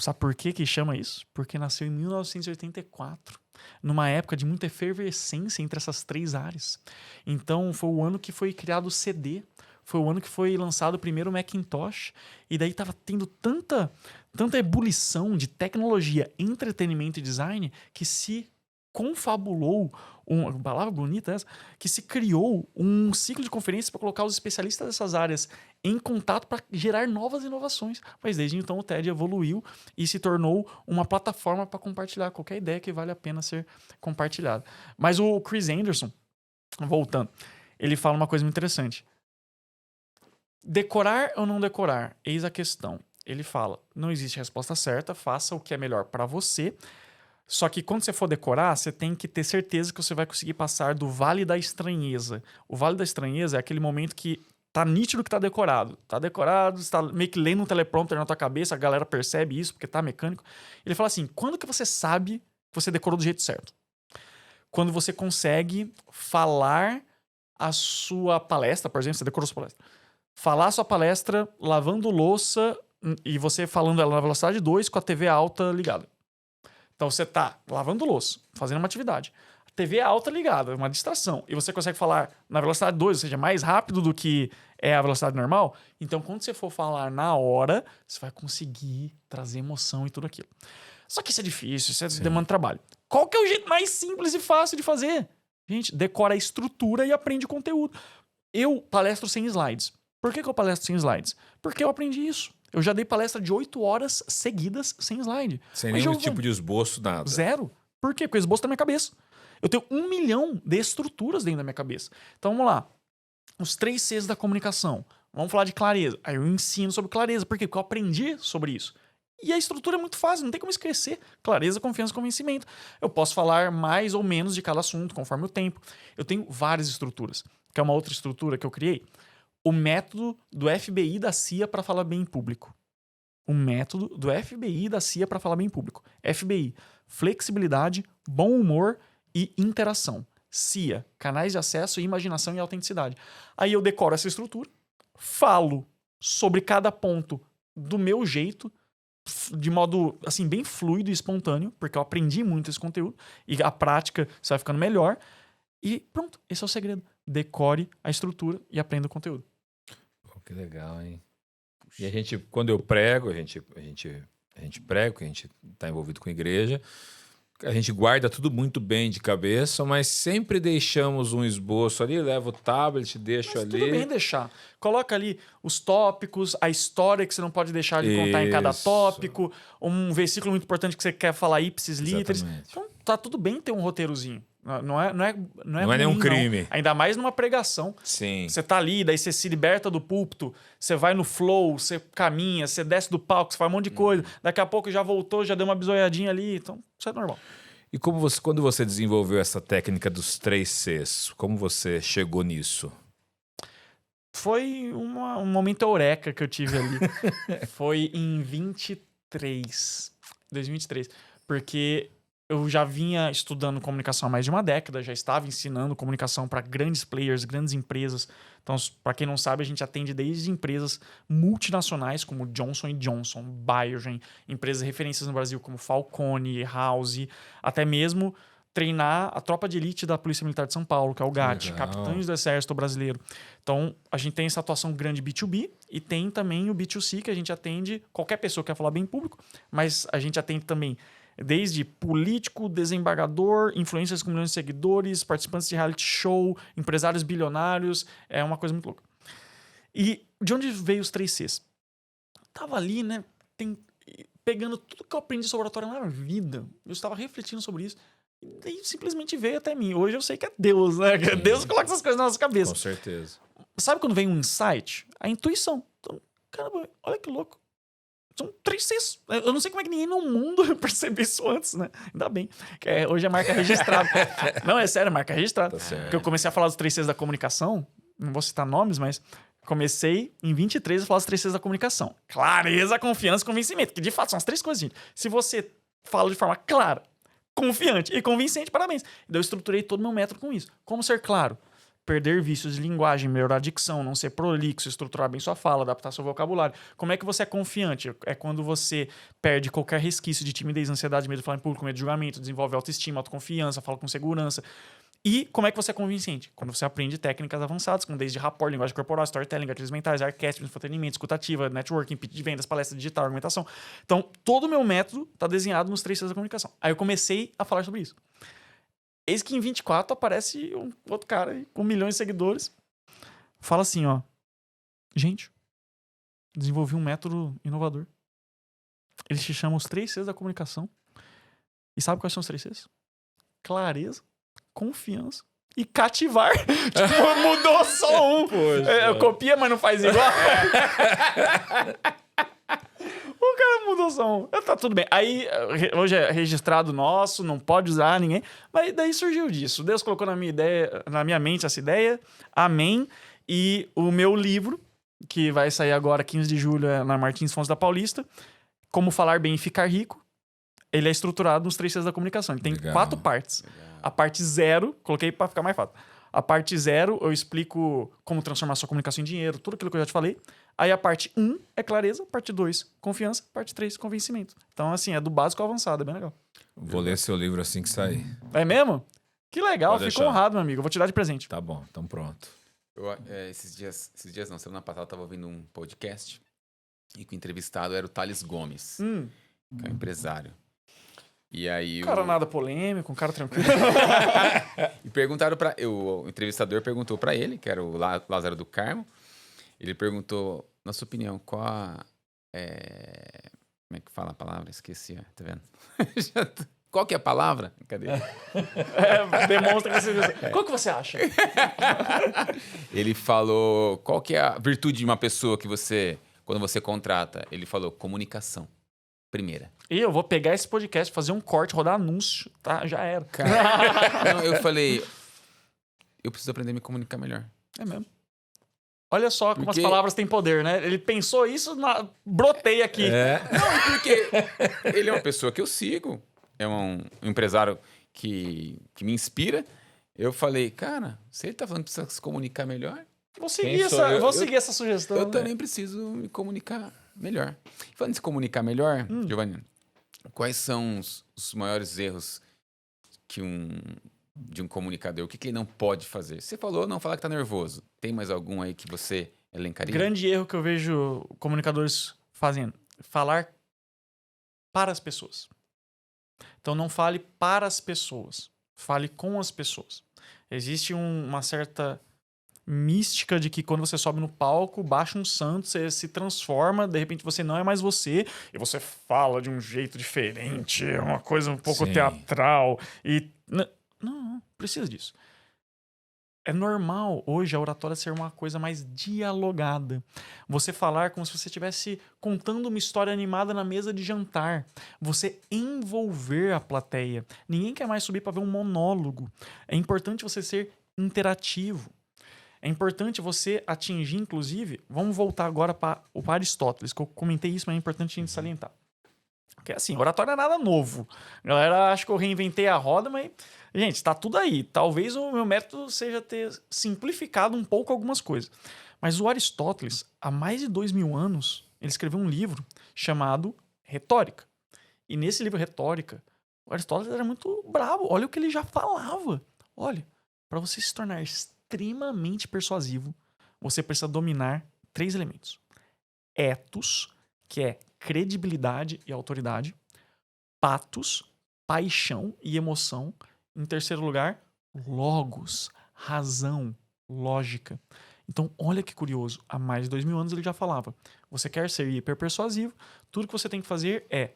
sabe por que chama isso? Porque nasceu em 1984, numa época de muita efervescência entre essas três áreas. Então foi o ano que foi criado o CD, foi o ano que foi lançado o primeiro Macintosh, e daí tava tendo tanta ebulição de tecnologia, entretenimento e design que se confabulou, uma palavra bonita essa, que se criou um ciclo de conferências para colocar os especialistas dessas áreas em contato para gerar novas inovações. Mas desde então o TED evoluiu e se tornou uma plataforma para compartilhar qualquer ideia que vale a pena ser compartilhada. Mas o Chris Anderson, voltando, ele fala uma coisa muito interessante. Decorar ou não decorar? Eis a questão. Ele fala: não existe resposta certa, faça o que é melhor para você. Só que quando você for decorar, você tem que ter certeza que você vai conseguir passar do vale da estranheza. O vale da estranheza é aquele momento que tá nítido que tá decorado. Tá decorado, você tá meio que lendo um teleprompter na tua cabeça, a galera percebe isso porque tá mecânico. Ele fala assim: quando que você sabe que você decorou do jeito certo? Quando você consegue falar a sua palestra, por exemplo, você decorou a sua palestra. Falar a sua palestra lavando louça e você falando ela na velocidade 2 com a TV alta ligada. Então você tá lavando louça, fazendo uma atividade. A TV alta ligada, uma distração. E você consegue falar na velocidade 2, ou seja, mais rápido do que é a velocidade normal. Então quando você for falar na hora, você vai conseguir trazer emoção e tudo aquilo. Só que isso é difícil, isso demanda trabalho. Qual que é o jeito mais simples e fácil de fazer? Gente, decora a estrutura e aprende o conteúdo. Eu palestro sem slides. Por que eu palestro sem slides? Porque eu aprendi isso. Eu já dei palestra de 8 horas seguidas sem slide. Sem Mas, nenhum Giovanni, tipo de esboço, nada. Zero. Por quê? Porque o esboço tá na minha cabeça. Eu tenho 1 milhão de estruturas dentro da minha cabeça. Então vamos lá. Os 3 Cs da comunicação. Vamos falar de clareza. Aí eu ensino sobre clareza. Por quê? Porque eu aprendi sobre isso. E a estrutura é muito fácil, não tem como esquecer. Clareza, confiança, convencimento. Eu posso falar mais ou menos de cada assunto, conforme o tempo. Eu tenho várias estruturas. Que é uma outra estrutura que eu criei. O método do FBI e da CIA para falar bem em público. O método do FBI e da CIA para falar bem em público. FBI, flexibilidade, bom humor e interação. CIA, canais de acesso, imaginação e autenticidade. Aí eu decoro essa estrutura, falo sobre cada ponto do meu jeito, de modo assim bem fluido e espontâneo, porque eu aprendi muito esse conteúdo e a prática você vai ficando melhor. E pronto, esse é o segredo. Decore a estrutura e aprenda o conteúdo. Pô, que legal, hein? E a gente, quando eu prego, a gente prega, porque a gente está envolvido com a igreja, a gente guarda tudo muito bem de cabeça, mas sempre deixamos um esboço ali, leva o tablet, deixo Mas ali. tudo bem deixar. Coloca ali os tópicos, a história que você não pode deixar de contar em cada Isso. tópico, um versículo muito importante que você quer falar ipsis literis. Exatamente. Então tá tudo bem ter um roteirozinho. Não é nenhum ruim, crime. Não. Ainda mais numa pregação. Sim. Você tá ali, daí você se liberta do púlpito, você vai no flow, você caminha, você desce do palco, você faz um monte de coisa. Daqui a pouco já voltou, já deu uma bisoiadinha ali. Então, isso é normal. E quando você desenvolveu essa técnica dos 3 Cs, como você chegou nisso? Foi um momento eureka que eu tive ali. Foi em 2023. Porque eu já vinha estudando comunicação há mais de uma década, já estava ensinando comunicação para grandes players, grandes empresas. Então, para quem não sabe, a gente atende desde empresas multinacionais como Johnson & Johnson, Biogen, empresas referências no Brasil como Falcone, House, até mesmo treinar a tropa de elite da Polícia Militar de São Paulo, que é o GAT, Legal. Capitães do Exército Brasileiro. Então, a gente tem essa atuação grande B2B e tem também o B2C, que a gente atende qualquer pessoa que quer falar bem em público, mas a gente atende também desde político, desembargador, influencers com milhões de seguidores, participantes de reality show, empresários bilionários. É uma coisa muito louca. E de onde veio os 3 Cs? Tava ali, né, pegando tudo que eu aprendi sobre oratória na vida. Eu estava refletindo sobre isso. E daí simplesmente veio até mim. Hoje eu sei que é Deus, né? Que Deus coloca essas coisas na nossa cabeça. Com certeza. Sabe quando vem um insight? A intuição. Então, caramba, olha que louco. São 3 Cs. Eu não sei como é que ninguém no mundo percebeu isso antes, né? Ainda bem. Que hoje é marca registrada. Não, é sério, é marca registrada. Tá certo. Porque eu comecei a falar dos 3 Cs da comunicação. Não vou citar nomes, mas comecei em 23 a falar dos 3 Cs da comunicação. Clareza, confiança e convencimento. Que de fato são as 3 coisas, gente. Se você fala de forma clara, confiante e convincente, parabéns. Então eu estruturei todo o meu método com isso. Como ser claro? Perder vícios de linguagem, melhorar a dicção, não ser prolixo, estruturar bem sua fala, adaptar seu vocabulário. Como é que você é confiante? É quando você perde qualquer resquício de timidez, ansiedade, medo de falar em público, medo de julgamento, desenvolve autoestima, autoconfiança, fala com segurança. E como é que você é convincente? Quando você aprende técnicas avançadas, como desde rapport, linguagem corporal, storytelling, gatilhos mentais, arquétipos, entretenimento, escutativa, networking, pitch de vendas, palestra digital, argumentação. Então, todo o meu método está desenhado nos 3 Cs da comunicação. Aí eu comecei a falar sobre isso. Eis que em 24 aparece um outro cara aí, com milhões de seguidores. Fala assim, ó. Gente, desenvolvi um método inovador. Ele se chama os 3 Cs da comunicação. E sabe quais são os 3 Cs? Clareza, confiança e cativar. Tipo, mudou só um. Copia, mas não faz igual. O cara mudou só um. Tá tudo bem. Aí, hoje é registrado nosso, não pode usar ninguém. Mas daí surgiu disso. Deus colocou na minha mente essa ideia. Amém. E o meu livro, que vai sair agora, 15 de julho, na Martins Fontes da Paulista, Como Falar Bem e Ficar Rico, ele é estruturado nos 3 Cs da comunicação. Ele tem Legal. 4 partes. A parte 0, coloquei pra ficar mais fácil. A parte 0, eu explico como transformar sua comunicação em dinheiro, tudo aquilo que eu já te falei. Aí a parte 1 é clareza, parte 2, confiança, parte 3, convencimento. Então, assim, é do básico ao avançado, é bem legal. Vou ler seu livro assim que sair. É mesmo? Que legal, Pode fico deixar. honrado, meu amigo. Eu vou te dar de presente. Tá bom, então pronto. Esses dias não, semana passada eu tava ouvindo um podcast e que o entrevistado era o Thales Gomes, que é um empresário. E aí Um cara nada polêmico, um cara tranquilo. E perguntaram o entrevistador perguntou pra ele, que era o Lázaro do Carmo. Ele perguntou, na sua opinião, qual Como é que fala a palavra? Esqueci, ó, tá vendo? Qual que é a palavra? Cadê? Demonstra que você... Qual que você acha? Ele falou, qual que é a virtude de uma pessoa que você, quando você contrata? Ele falou, comunicação. Primeira. E eu vou pegar esse podcast, fazer um corte, rodar anúncio, tá? Já era. Cara, não, eu falei, eu preciso aprender a me comunicar melhor. É mesmo. Olha só como Porque- as palavras têm poder, né? Ele pensou isso, brotei aqui. Não, porque ele é uma pessoa que eu sigo, é um empresário que me inspira. Eu falei, cara, se ele tá falando que precisa se comunicar melhor, Vou seguir, Quem sou eu? vou seguir essa sugestão. eu né? também preciso me comunicar melhor. Falando de se comunicar melhor, Giovanni, quais são os maiores erros de um comunicador? O que ele não pode fazer? Você falou não falar que tá nervoso. Tem mais algum aí que você elencaria? Grande erro que eu vejo comunicadores fazendo. Falar para as pessoas. Então não fale para as pessoas. Fale com as pessoas. Existe uma certa mística de que quando você sobe no palco, baixa um santo, você se transforma, de repente você não é mais você, e você fala de um jeito diferente, é uma coisa um pouco Sim. teatral. E não precisa disso. É normal hoje a oratória ser uma coisa mais dialogada. Você falar como se você estivesse contando uma história animada na mesa de jantar. Você envolver a plateia. Ninguém quer mais subir para ver um monólogo. É importante você ser interativo. É importante você atingir, inclusive... Vamos voltar agora para o Aristóteles, que eu comentei isso, mas é importante a gente salientar. Porque assim, oratória é nada novo. A galera acha que eu reinventei a roda, mas... Gente, tá tudo aí. Talvez o meu método seja ter simplificado um pouco algumas coisas. Mas o Aristóteles, há mais de 2000 anos, ele escreveu um livro chamado Retórica. E nesse livro Retórica, o Aristóteles era muito bravo. Olha o que ele já falava. Olha, para você se tornar extremamente persuasivo, você precisa dominar 3 elementos. Ethos, que é credibilidade e autoridade. Pathos, paixão e emoção. Em terceiro lugar, logos, razão, lógica. Então, olha que curioso. Há mais de 2000 anos ele já falava. Você quer ser hiperpersuasivo, tudo que você tem que fazer é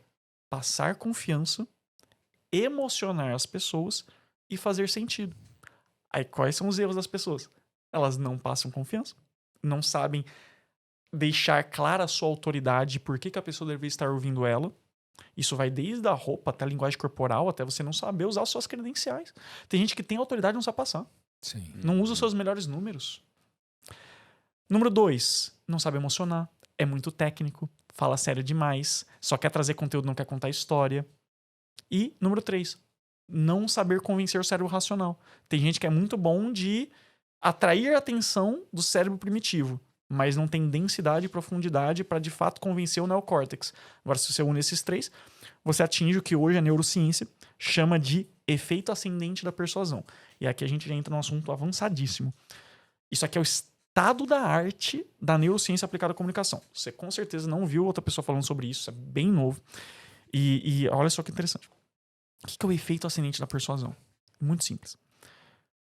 passar confiança, emocionar as pessoas e fazer sentido. Aí, quais são os erros das pessoas? Elas não passam confiança, não sabem deixar clara a sua autoridade, por que a pessoa deve estar ouvindo ela. Isso vai desde a roupa até a linguagem corporal, até você não saber usar as suas credenciais. Tem gente que tem autoridade e não sabe passar. Sim. Não usa os seus melhores números. Número 2, não sabe emocionar. É muito técnico, fala sério demais, só quer trazer conteúdo, não quer contar história. E número 3, não saber convencer o cérebro racional. Tem gente que é muito bom de atrair a atenção do cérebro primitivo, mas não tem densidade e profundidade para de fato convencer o neocórtex. Agora, se você une esses 3, você atinge o que hoje a neurociência chama de efeito ascendente da persuasão. E aqui a gente já entra num assunto avançadíssimo. Isso aqui é o estado da arte da neurociência aplicada à comunicação. Você com certeza não viu outra pessoa falando sobre isso, isso é bem novo. E olha só que interessante. O que é o efeito ascendente da persuasão? Muito simples.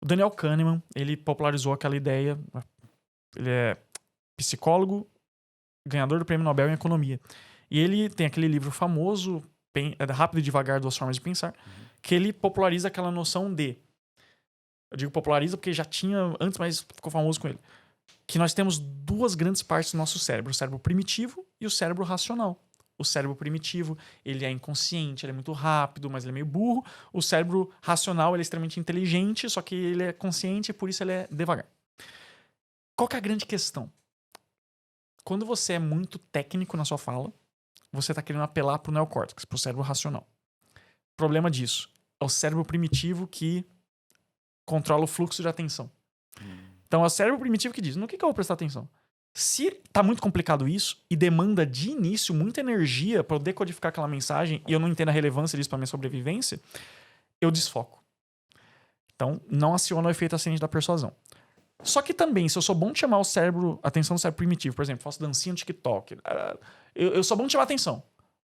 O Daniel Kahneman, ele popularizou aquela ideia. Ele é psicólogo, ganhador do Prêmio Nobel em Economia. E ele tem aquele livro famoso, Rápido e Devagar, 2 Formas de Pensar, que ele populariza aquela noção de... Eu digo populariza porque já tinha antes, mas ficou famoso com ele. Que nós temos 2 grandes partes do nosso cérebro. O cérebro primitivo e o cérebro racional. O cérebro primitivo, ele é inconsciente, ele é muito rápido, mas ele é meio burro. O cérebro racional, ele é extremamente inteligente, só que ele é consciente e por isso ele é devagar. Qual que é a grande questão? Quando você é muito técnico na sua fala, você está querendo apelar para o neocórtex, para o cérebro racional. O problema disso é o cérebro primitivo que controla o fluxo de atenção. Então é o cérebro primitivo que diz, no que eu vou prestar atenção? Se tá muito complicado isso e demanda de início muita energia para eu decodificar aquela mensagem e eu não entendo a relevância disso para minha sobrevivência, eu desfoco. Então não aciona o efeito ascendente da persuasão. Só que também, se eu sou bom de chamar a atenção do cérebro primitivo, por exemplo, faço dancinha no TikTok, eu sou bom de chamar a atenção,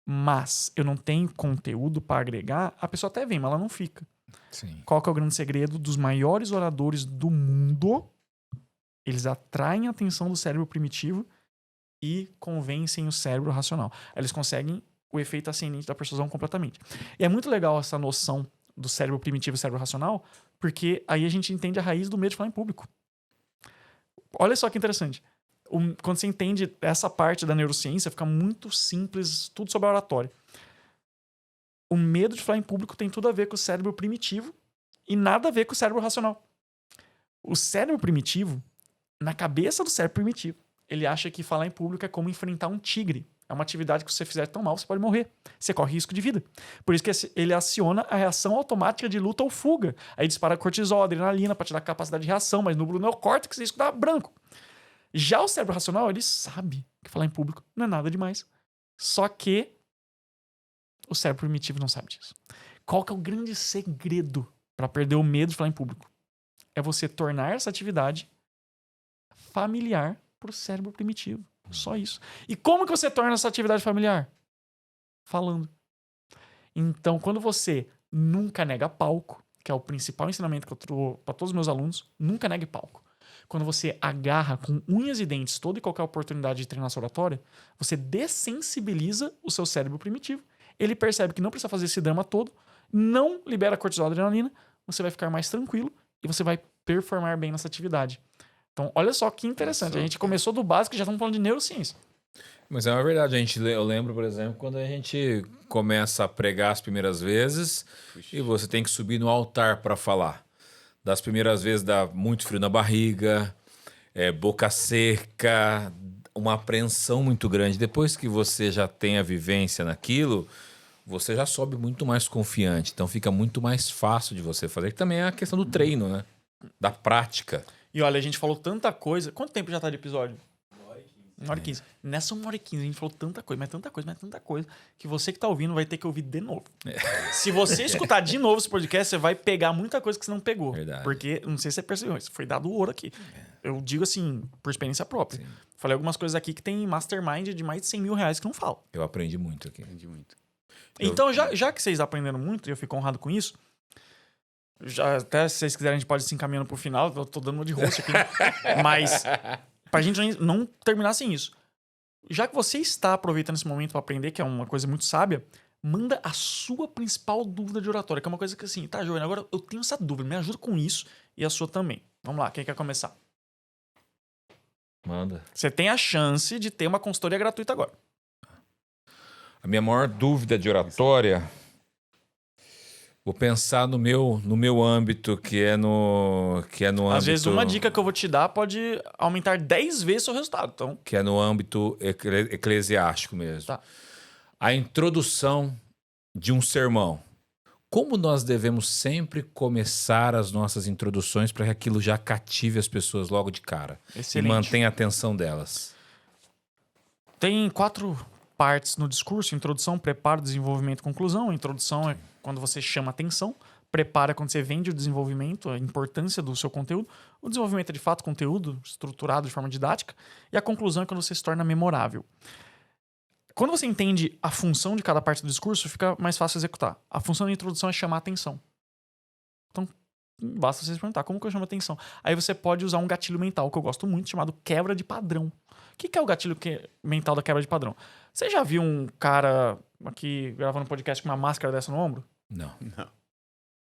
mas eu não tenho conteúdo para agregar, a pessoa até vem, mas ela não fica. Sim. Qual que é o grande segredo dos maiores oradores do mundo? Eles atraem a atenção do cérebro primitivo e convencem o cérebro racional. Eles conseguem o efeito ascendente da persuasão completamente. E é muito legal essa noção do cérebro primitivo e cérebro racional, porque aí a gente entende a raiz do medo de falar em público. Olha só que interessante. Quando você entende essa parte da neurociência, fica muito simples, tudo sobre a oratória. O medo de falar em público tem tudo a ver com o cérebro primitivo e nada a ver com o cérebro racional. O cérebro primitivo, na cabeça do cérebro primitivo, ele acha que falar em público é como enfrentar um tigre. É uma atividade que se você fizer tão mal, você pode morrer. Você corre risco de vida. Por isso que ele aciona a reação automática de luta ou fuga. Aí dispara cortisol, adrenalina para te dar capacidade de reação, mas no neocórtex isso dá branco. Já o cérebro racional, ele sabe que falar em público não é nada demais. Só que o cérebro primitivo não sabe disso. Qual que é o grande segredo para perder o medo de falar em público? É você tornar essa atividade familiar para o cérebro primitivo. Só isso. E como que você torna essa atividade familiar? Falando. Então, quando você nunca nega palco, que é o principal ensinamento que eu dou para todos os meus alunos, nunca negue palco. Quando você agarra com unhas e dentes toda e qualquer oportunidade de treinar sua oratória, você dessensibiliza o seu cérebro primitivo. Ele percebe que não precisa fazer esse drama todo, não libera cortisol e adrenalina, você vai ficar mais tranquilo e você vai performar bem nessa atividade. Então, olha só que interessante. A gente começou do básico e já estamos falando de neurociência. Mas é uma verdade. Eu lembro, por exemplo, quando a gente começa a pregar as primeiras vezes e você tem que subir no altar para falar. Das primeiras vezes dá muito frio na barriga, boca seca, uma apreensão muito grande. Depois que você já tem a vivência naquilo, você já sobe muito mais confiante. Então fica muito mais fácil de você fazer. Que também é a questão do treino, né? Da prática. E olha, a gente falou tanta coisa. Quanto tempo já tá de episódio? 1h15. Nessa 1h15 a gente falou tanta coisa, que você que tá ouvindo vai ter que ouvir de novo. Se você escutar de novo esse podcast, você vai pegar muita coisa que você não pegou. Verdade. Porque, não sei se você percebeu, isso foi dado ouro aqui. Eu digo assim, por experiência própria. Sim. Falei algumas coisas aqui que tem mastermind de mais de 100 mil reais que não falam. Eu aprendi muito aqui. Então, já que vocês aprenderam muito, e eu fico honrado com isso, até se vocês quiserem, a gente pode se encaminhando pro final. Eu tô dando uma de rosto aqui. Mas, pra gente não terminar sem isso. Já que você está aproveitando esse momento para aprender, que é uma coisa muito sábia, manda a sua principal dúvida de oratória, que é uma coisa que assim, tá, Joana, agora eu tenho essa dúvida, me ajuda com isso e a sua também. Vamos lá, quem quer começar? Manda. Você tem a chance de ter uma consultoria gratuita agora. A minha maior dúvida de oratória... Vou pensar no meu âmbito, que é no âmbito... Às vezes uma dica que eu vou te dar pode aumentar 10 vezes o seu resultado. Então... Que é no âmbito eclesiástico mesmo. Tá. A introdução de um sermão. Como nós devemos sempre começar as nossas introduções para que aquilo já cative as pessoas logo de cara. Excelente. E mantenha a atenção delas. Tem 4 partes no discurso: introdução, preparo, desenvolvimento e conclusão. A introdução é quando você chama atenção. Prepara quando você vende o desenvolvimento, a importância do seu conteúdo. O desenvolvimento é de fato conteúdo estruturado de forma didática. E a conclusão é quando você se torna memorável. Quando você entende a função de cada parte do discurso, fica mais fácil executar. A função da introdução é chamar atenção. Então, basta você se perguntar, como que eu chamo atenção? Aí você pode usar um gatilho mental, que eu gosto muito, chamado quebra de padrão. O que é o gatilho mental da quebra de padrão? Você já viu um cara aqui gravando um podcast com uma máscara dessa no ombro? Não.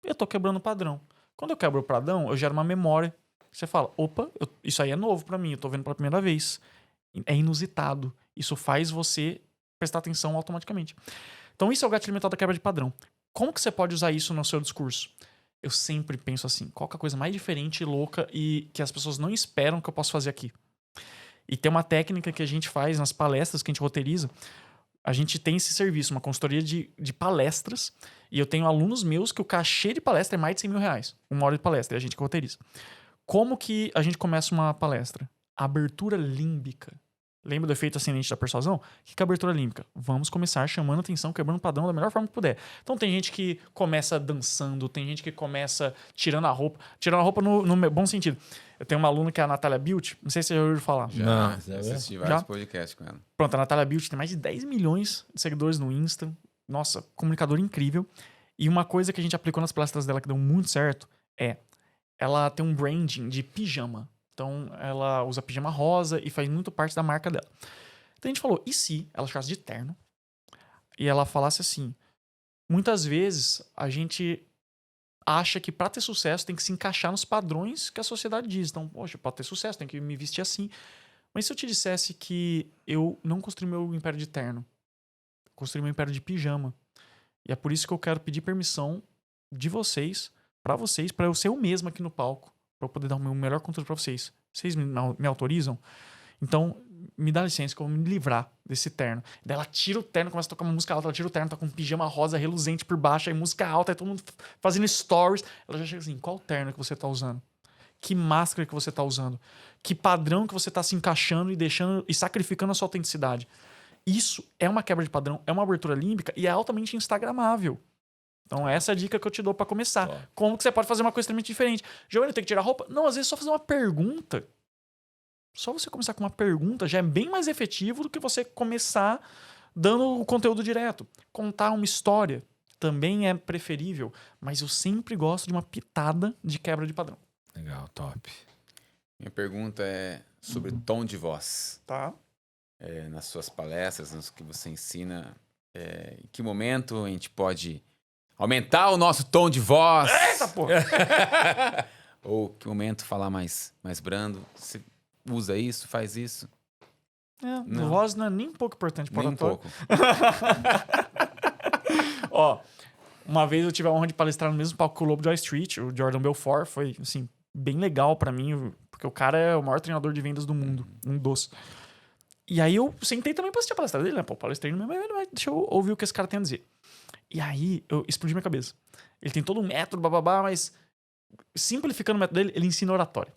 Eu tô quebrando o padrão. Quando eu quebro o padrão, eu gero uma memória. Você fala, opa, isso aí é novo pra mim, eu tô vendo pela primeira vez. É inusitado. Isso faz você prestar atenção automaticamente. Então isso é o gatilho mental da quebra de padrão. Como que você pode usar isso no seu discurso? Eu sempre penso assim, qual que é a coisa mais diferente e louca e que as pessoas não esperam que eu possa fazer aqui? E tem uma técnica que a gente faz nas palestras que a gente roteiriza. A gente tem esse serviço, uma consultoria de palestras, e eu tenho alunos meus que o cachê de palestra é mais de 100 mil reais. 1 hora de palestra, e a gente que roteiriza. Como que a gente começa uma palestra? Abertura límbica. Lembra do efeito ascendente da persuasão? O que é a abertura límbica? Vamos começar chamando atenção, quebrando o padrão da melhor forma que puder. Então tem gente que começa dançando, tem gente que começa tirando a roupa no bom sentido. Eu tenho uma aluna que é a Natália Bilt, não sei se você já ouviu falar. Já assisti vários podcasts com ela. Pronto, a Natália Bilt tem mais de 10 milhões de seguidores no Insta. Nossa, comunicadora incrível. E uma coisa que a gente aplicou nas palestras dela que deu muito certo é ela tem um branding de pijama. Então, ela usa pijama rosa e faz muito parte da marca dela. Então a gente falou, e se ela chegasse de terno e ela falasse assim, muitas vezes a gente acha que pra ter sucesso tem que se encaixar nos padrões que a sociedade diz. Então, poxa, pra ter sucesso tem que me vestir assim. Mas se eu te dissesse que eu não construí meu império de terno, construí meu império de pijama, e é por isso que eu quero pedir permissão de vocês, pra eu ser eu mesmo aqui no palco, pra eu poder dar o meu melhor conteúdo pra vocês. Vocês me autorizam? Então, me dá licença que eu vou me livrar desse terno. Daí ela tira o terno, começa a tocar uma música alta, ela tira o terno, tá com um pijama rosa reluzente por baixo, aí música alta, aí todo mundo fazendo stories. Ela já chega assim, qual terno que você tá usando? Que máscara que você tá usando? Que padrão que você tá se encaixando e deixando e sacrificando a sua autenticidade? Isso é uma quebra de padrão, é uma abertura límbica e é altamente instagramável. Então essa é a dica que eu te dou pra começar. Como que você pode fazer uma coisa extremamente diferente? Giovanni, tem que tirar a roupa? Não, às vezes só fazer uma pergunta. Só você começar com uma pergunta já é bem mais efetivo do que você começar dando o conteúdo direto. Contar uma história também é preferível, mas eu sempre gosto de uma pitada de quebra de padrão. Legal, top. Minha pergunta é sobre tom de voz. Tá. Nas suas palestras, nos que você ensina, em que momento a gente pode aumentar o nosso tom de voz? Eita, pô! Ou que momento falar mais brando? Você usa isso, faz isso? Não. Voz não é nem um pouco importante para o Nem um oratório. pouco. Ó, uma vez eu tive a honra de palestrar no mesmo palco que o Lobo de Wall Street, o Jordan Belfort. Foi, assim, bem legal pra mim, porque o cara é o maior treinador de vendas do mundo. Um dos. E aí eu sentei também pra assistir a palestra dele, né? Pô, palestrei no meu, mas deixa eu ouvir o que esse cara tem a dizer. E aí eu explodi minha cabeça. Ele tem todo um método, bababá, mas simplificando o método dele, ele ensina oratória.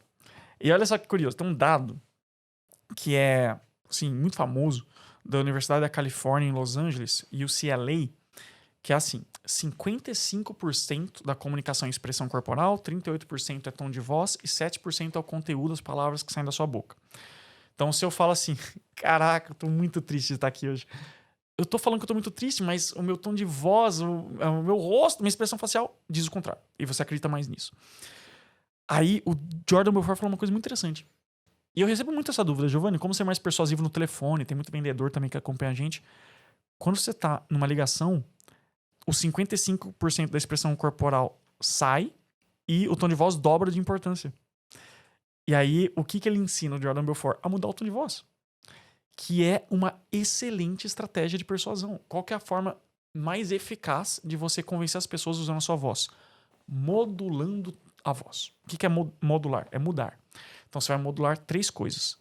E olha só que curioso, tem um dado que é, assim, muito famoso da Universidade da Califórnia em Los Angeles, UCLA, que é assim, 55% da comunicação é expressão corporal, 38% é tom de voz e 7% é o conteúdo, as palavras que saem da sua boca. Então, se eu falo assim, caraca, eu tô muito triste de estar aqui hoje. Eu tô falando que eu tô muito triste, mas o meu tom de voz, o meu rosto, minha expressão facial diz o contrário. E você acredita mais nisso. Aí, o Jordan Belfort falou uma coisa muito interessante. E eu recebo muito essa dúvida, Giovanni, como ser mais persuasivo no telefone? Tem muito vendedor também que acompanha a gente. Quando você tá numa ligação, os 55% da expressão corporal sai e o tom de voz dobra de importância. E aí, o que ele ensina, o Jordan Belfort? A mudar o tom de voz. Que é uma excelente estratégia de persuasão. Qual que é a forma mais eficaz de você convencer as pessoas usando a sua voz? Modulando a voz. O que é modular? É mudar. Então, você vai modular 3 coisas.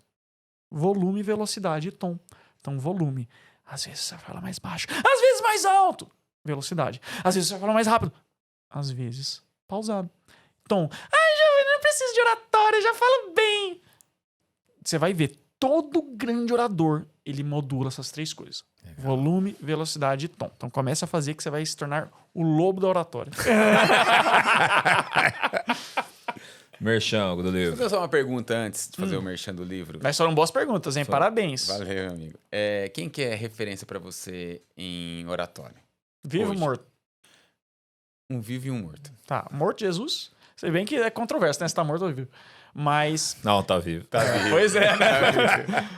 Volume, velocidade e tom. Então, volume. Às vezes você fala mais baixo. Às vezes mais alto. Velocidade. Às vezes você fala mais rápido. Às vezes pausado. Tom. Ai, Giovanni, não preciso de oratória, eu já falo bem. Você vai ver, todo grande orador, ele modula essas 3 coisas. Legal. Volume, velocidade e tom. Então comece a fazer que você vai se tornar o lobo da oratória. Merchan do livro. Vou fazer só uma pergunta antes de fazer o merchan do livro. Mas foram boas perguntas, hein? Parabéns. Valeu, amigo. Quem que é referência pra você em oratório? Vivo ou morto? Um vivo e um morto. Tá, morto Jesus. Você bem que é controverso, né? Se tá morto ou vivo. Mas... Não, tá vivo. Tá vivo. Pois é, né?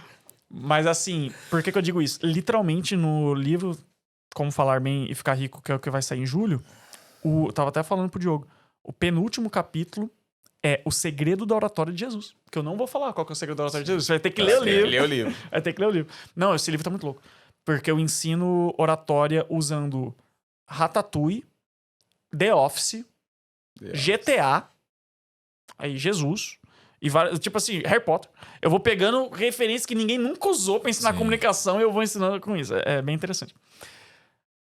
Mas assim, por que eu digo isso? Literalmente no livro Como Falar Bem e Ficar Rico, que é o que vai sair em julho, eu tava até falando pro Diogo, o penúltimo capítulo é o segredo da oratória de Jesus. Que eu não vou falar qual que é o segredo da oratória de Jesus. Você vai ter que ler o livro. Ler o livro. Vai ter que ler o livro. Não, esse livro tá muito louco. Porque eu ensino oratória usando Ratatouille, The Office, GTA, aí Jesus, e vários, tipo assim, Harry Potter. Eu vou pegando referências que ninguém nunca usou pra ensinar comunicação e eu vou ensinando com isso. É bem interessante.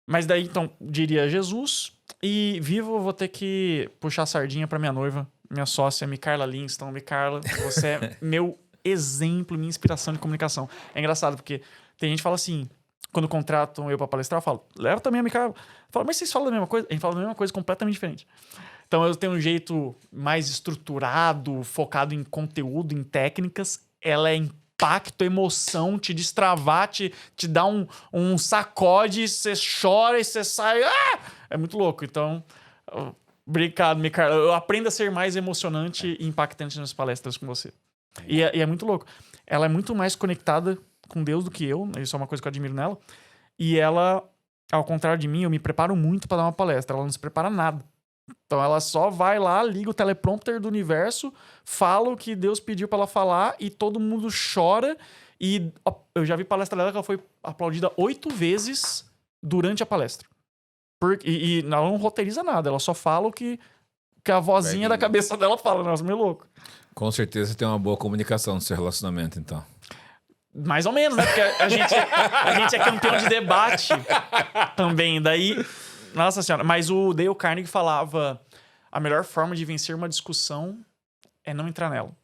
Mas daí, então, diria Jesus. E vivo, eu vou ter que puxar a sardinha pra minha noiva, minha sócia, Micarla Lins. Então, Micarla, você é meu exemplo, minha inspiração de comunicação. É engraçado, porque tem gente que fala assim, quando contratam eu pra palestrar, eu falo, leva também a Micarla. Fala, mas vocês falam da mesma coisa? A gente fala da mesma coisa completamente diferente. Então, eu tenho um jeito mais estruturado, focado em conteúdo, em técnicas. Ela é impacto, emoção, te destravar, te dá um sacode, você chora e você sai... Ah! É muito louco. Então, obrigado, Micarla. Eu aprendo a ser mais emocionante e impactante nas palestras com você. E é muito louco. Ela é muito mais conectada com Deus do que eu. Isso é uma coisa que eu admiro nela. E ela, ao contrário de mim, eu me preparo muito pra dar uma palestra. Ela não se prepara nada. Então ela só vai lá, liga o teleprompter do universo, fala o que Deus pediu pra ela falar e todo mundo chora. E eu já vi palestra dela que ela foi aplaudida 8 vezes durante a palestra. E ela não roteiriza nada, ela só fala o que a vozinha da cabeça dela fala. Nossa, meio louco. Com certeza você tem uma boa comunicação no seu relacionamento, então. Mais ou menos, né? Porque a gente é campeão de debate também. Daí, nossa senhora. Mas o Dale Carnegie falava: a melhor forma de vencer uma discussão é não entrar nela.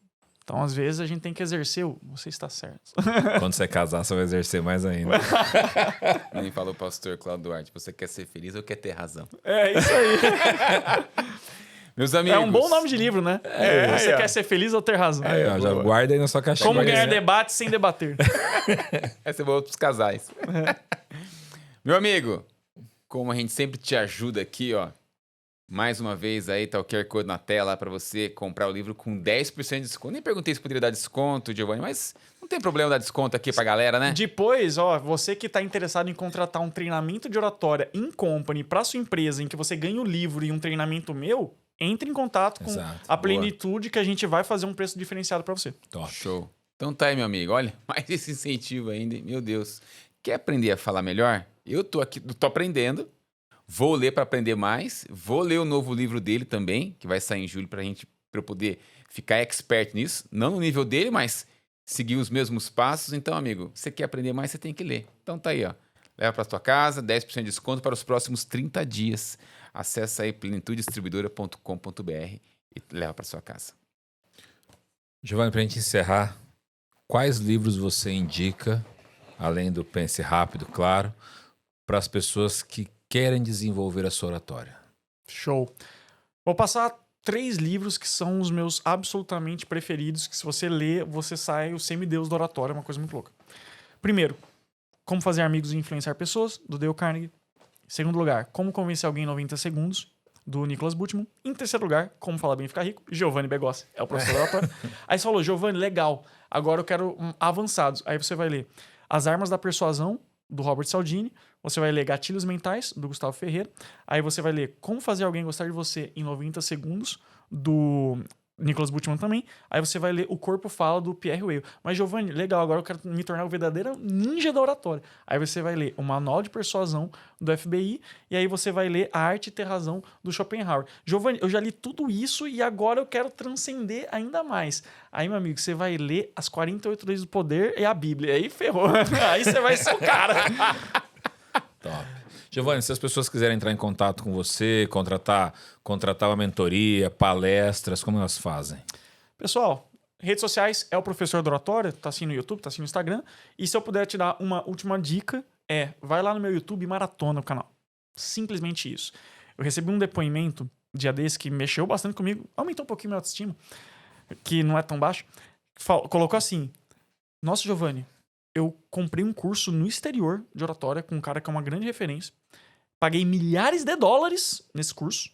Então, às vezes, a gente tem que exercer o você está certo. Quando você casar, você vai exercer mais ainda. Nem falou o pastor Cláudio Duarte, você quer ser feliz ou quer ter razão? É isso aí. Meus amigos. É um bom nome de livro, né? Você quer ser feliz ou ter razão? Aí, ó, já guarda aí na sua caixinha. Como ganhar debate sem debater. Essa é boa pros casais. Meu amigo, como a gente sempre te ajuda aqui, ó. Mais uma vez aí, tá o QR Code na tela para você comprar o livro com 10% de desconto. Nem perguntei se poderia dar desconto, Giovanni, mas não tem problema dar desconto aqui pra galera, né? Depois, ó, você que tá interessado em contratar um treinamento de oratória in company pra sua empresa, em que você ganha o livro e um treinamento meu, entre em contato com Exato. a Plenitude que a gente vai fazer um preço diferenciado pra você. Top. Show. Então tá aí, meu amigo. Olha, mais esse incentivo ainda, hein? Meu Deus. Quer aprender a falar melhor? Eu tô aqui, tô aprendendo. Vou ler para aprender mais. Vou ler o novo livro dele também, que vai sair em julho para eu poder ficar expert nisso. Não no nível dele, mas seguir os mesmos passos. Então, amigo, você quer aprender mais, você tem que ler. Então tá aí, ó. Leva para sua casa, 10% de desconto para os próximos 30 dias. Acesse aí plenitudedistribuidora.com.br e leva para sua casa. Giovanni, pra gente encerrar, quais livros você indica, além do Pense Rápido, claro, para as pessoas que querem desenvolver a sua oratória? Show. Vou passar 3 livros que são os meus absolutamente preferidos, que se você ler, você sai o semideus da oratória, é uma coisa muito louca. Primeiro, Como Fazer Amigos e Influenciar Pessoas, do Dale Carnegie. Em segundo lugar, Como Convencer Alguém em 90 Segundos, do Nicholas Butman. Em terceiro lugar, Como Falar Bem e Ficar Rico, Giovanni Begossi, é o professor da oratória. Aí você falou, Giovanni, legal, agora eu quero avançados. Aí você vai ler As Armas da Persuasão, do Robert Cialdini. Você vai ler Gatilhos Mentais, do Gustavo Ferreira. Aí você vai ler Como Fazer Alguém Gostar de Você em 90 Segundos, do Nicholas Butman também. Aí você vai ler O Corpo Fala, do Pierre Weil. Mas, Giovanni, legal, agora eu quero me tornar o verdadeiro ninja da oratória. Aí você vai ler O Manual de Persuasão, do FBI. E aí você vai ler A Arte de Ter Razão, do Schopenhauer. Giovanni, eu já li tudo isso e agora eu quero transcender ainda mais. Aí, meu amigo, você vai ler As 48 Leis do Poder e a Bíblia. Aí ferrou. Aí você vai ser o cara. Top. Giovanni, se as pessoas quiserem entrar em contato com você, contratar uma mentoria, palestras, como elas fazem? Pessoal, redes sociais é o Professor da Oratória, tá assim no YouTube, tá assim no Instagram. E se eu puder te dar uma última dica, vai lá no meu YouTube e maratona o canal. Simplesmente isso. Eu recebi um depoimento dia desse que mexeu bastante comigo, aumentou um pouquinho minha autoestima, que não é tão baixo. Colocou assim: nossa, Giovanni, eu comprei um curso no exterior de oratória com um cara que é uma grande referência. Paguei milhares de dólares nesse curso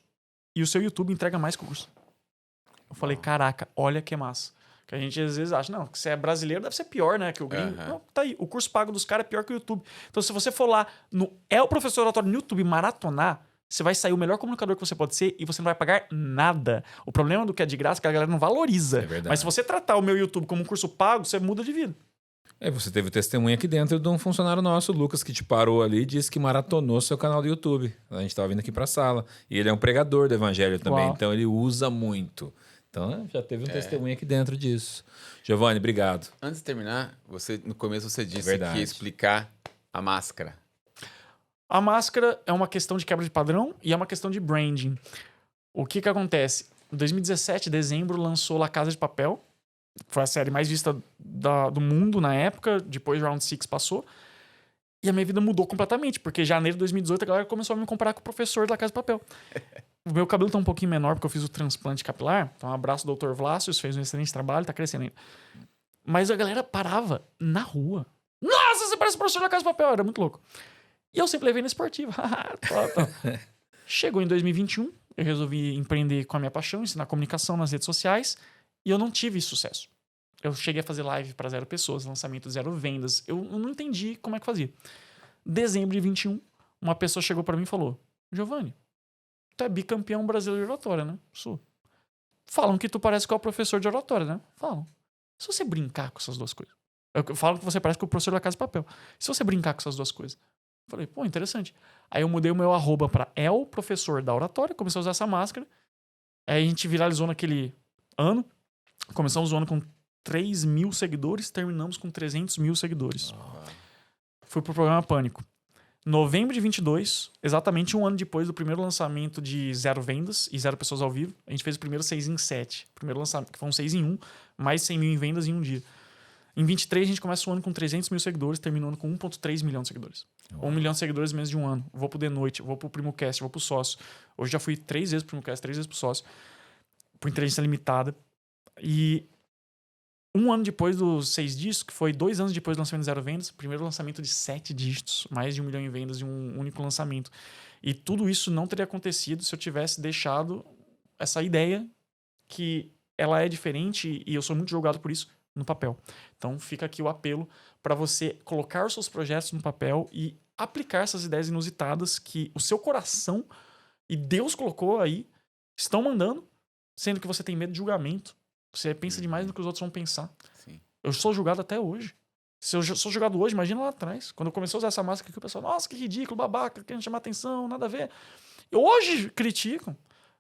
e o seu YouTube entrega mais que o curso. Eu falei, caraca, olha que massa. Que a gente às vezes acha, não, que você é brasileiro deve ser pior, né? Que o gringo. Não, tá aí. O curso pago dos caras é pior que o YouTube. Então, se você for lá no o Professor Oratório no YouTube maratonar, você vai sair o melhor comunicador que você pode ser e você não vai pagar nada. O problema do que é de graça é que a galera não valoriza. É verdade. Mas se você tratar o meu YouTube como um curso pago, você muda de vida. Você teve testemunha aqui dentro de um funcionário nosso, o Lucas, que te parou ali e disse que maratonou seu canal do YouTube. A gente estava vindo aqui para a sala. E ele é um pregador do evangelho também, Uau. então ele usa muito. Então já teve um testemunho aqui dentro disso. Giovanni, obrigado. Antes de terminar, no começo você disse Verdade. que ia explicar a máscara. A máscara é uma questão de quebra de padrão e é uma questão de branding. O que acontece? Em 2017, dezembro, lançou La Casa de Papel. Foi a série mais vista do mundo na época. Depois Round 6 passou. E a minha vida mudou completamente. Porque em janeiro de 2018 a galera começou a me comparar com o professor da La Casa de Papel. O meu cabelo tá um pouquinho menor porque eu fiz o transplante capilar. Então um abraço ao Dr. Vlácios. Fez um excelente trabalho. Tá crescendo ainda. Mas a galera parava na rua. Nossa, você parece o professor da La Casa de Papel. Era muito louco. E eu sempre levei na esportiva. Chegou em 2021. Eu resolvi empreender com a minha paixão. Ensinar comunicação nas redes sociais. E eu não tive sucesso. Eu cheguei a fazer live para 0 pessoas, lançamento 0 vendas. Eu não entendi como é que fazia. Dezembro de 21, uma pessoa chegou para mim e falou: Giovanni, tu é bicampeão brasileiro de oratória, né? Sou. Falam que tu parece que é o professor de oratória, né? Falam. Se você brincar com essas duas coisas. Eu falo que você parece que é o professor da Casa de Papel. Se você brincar com essas duas coisas. Eu falei, pô, interessante. Aí eu mudei o meu arroba pra professor da oratória, comecei a usar essa máscara. Aí a gente viralizou naquele ano. Começamos o ano com 3 mil seguidores, terminamos com 300 mil seguidores. Fui pro programa Pânico. Novembro de 22, exatamente um ano depois do primeiro lançamento de 0 vendas e 0 pessoas ao vivo, a gente fez o primeiro 6 em 7. Primeiro lançamento, que foi um 6 em 1, mais 100 mil em vendas em um dia. Em 23, a gente começa o ano com 300 mil seguidores, terminando com 1,3 milhão de seguidores. 1 milhão de seguidores em menos de um ano. Vou pro The Noite, vou pro PrimoCast, vou pro Sócio. Hoje já fui 3 vezes pro PrimoCast, 3 vezes pro Sócio. Por inteligência limitada. E um ano depois dos 6 dígitos, que foi 2 anos depois do lançamento de 0 vendas, primeiro lançamento de 7 dígitos, mais de 1 milhão em vendas de um único lançamento. E tudo isso não teria acontecido se eu tivesse deixado essa ideia, que ela é diferente e eu sou muito julgado por isso, no papel. Então fica aqui o apelo para você colocar os seus projetos no papel e aplicar essas ideias inusitadas que o seu coração e Deus colocou aí, estão mandando, sendo que você tem medo de julgamento. Você pensa demais no que os outros vão pensar. Sim. Eu sou julgado até hoje. Se eu sou julgado hoje, imagina lá atrás. Quando eu comecei a usar essa máscara aqui, o pessoal, nossa, que ridículo, babaca, querendo chamar atenção, nada a ver. Hoje criticam.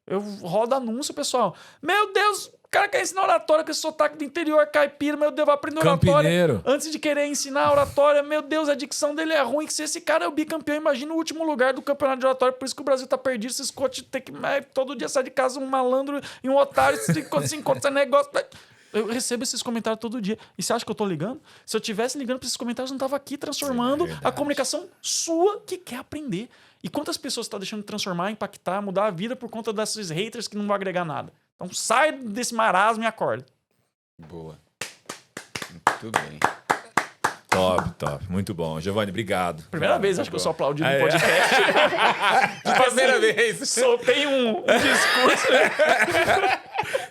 Eu rodo anúncio, pessoal. Meu Deus, o cara quer ensinar oratória com esse sotaque do interior caipira. Meu Deus, vai aprender oratória. Campineiro. Antes de querer ensinar oratória, meu Deus, a dicção dele é ruim. Que se esse cara é o bicampeão, imagina o último lugar do campeonato de oratória. Por isso que o Brasil tá perdido. Esses coaches tem que todo dia sair de casa um malandro e um otário. Se encontra esse negócio. Eu recebo esses comentários todo dia. E você acha que eu tô ligando? Se eu tivesse ligando pra esses comentários, eu não tava aqui transformando a comunicação sua que quer aprender. E quantas pessoas você tá deixando de transformar, impactar, mudar a vida por conta desses haters que não vão agregar nada? Então sai desse marasmo e acorda. Boa. Muito bem. Top. Muito bom. Giovanni, obrigado. Primeira vez, acho que eu sou aplaudido no podcast. Primeira vez. Soltei um discurso.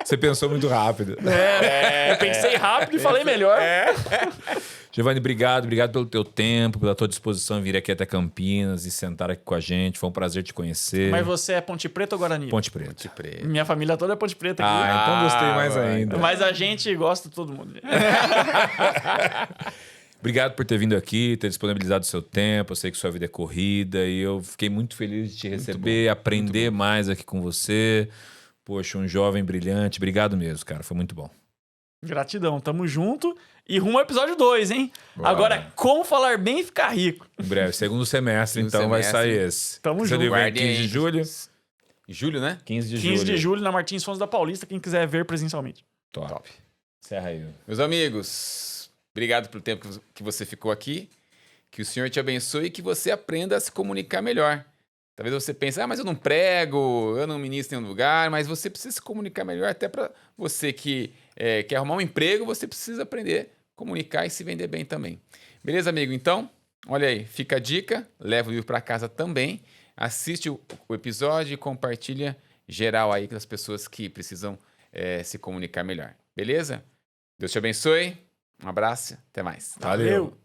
Você pensou muito rápido. Eu pensei rápido e falei melhor. Giovanni, obrigado pelo teu tempo, pela tua disposição em vir aqui até Campinas e sentar aqui com a gente. Foi um prazer te conhecer. Mas você é Ponte Preta ou Guarani? Ponte Preta. Ponte Preta. Minha família toda é Ponte Preta aqui. Então gostei mais ainda. Mas a gente gosta de todo mundo. Obrigado por ter vindo aqui, ter disponibilizado o seu tempo. Eu sei que sua vida é corrida e eu fiquei muito feliz de te receber, aprender mais aqui com você. Poxa, um jovem brilhante. Obrigado mesmo, cara. Foi muito bom. Gratidão. Tamo junto. E rumo ao episódio 2, hein? Bora. Agora, como falar bem e ficar rico. Em breve, segundo semestre, então vai sair esse. Tamo Você junto. livro em Guardem 15 de julho? Julho, né? 15 de julho. 15 de julho na Martins Fontes da Paulista, quem quiser ver presencialmente. Top. Encerra aí. Meus amigos, obrigado pelo tempo que você ficou aqui. Que o Senhor te abençoe e que você aprenda a se comunicar melhor. Talvez você pense, mas eu não prego, eu não ministro em nenhum lugar, mas você precisa se comunicar melhor. Até para você que quer arrumar um emprego, você precisa aprender a comunicar e se vender bem também. Beleza, amigo? Então, olha aí, fica a dica, leva o livro para casa também, assiste o episódio e compartilha geral aí com as pessoas que precisam se comunicar melhor. Beleza? Deus te abençoe, um abraço, até mais. Valeu.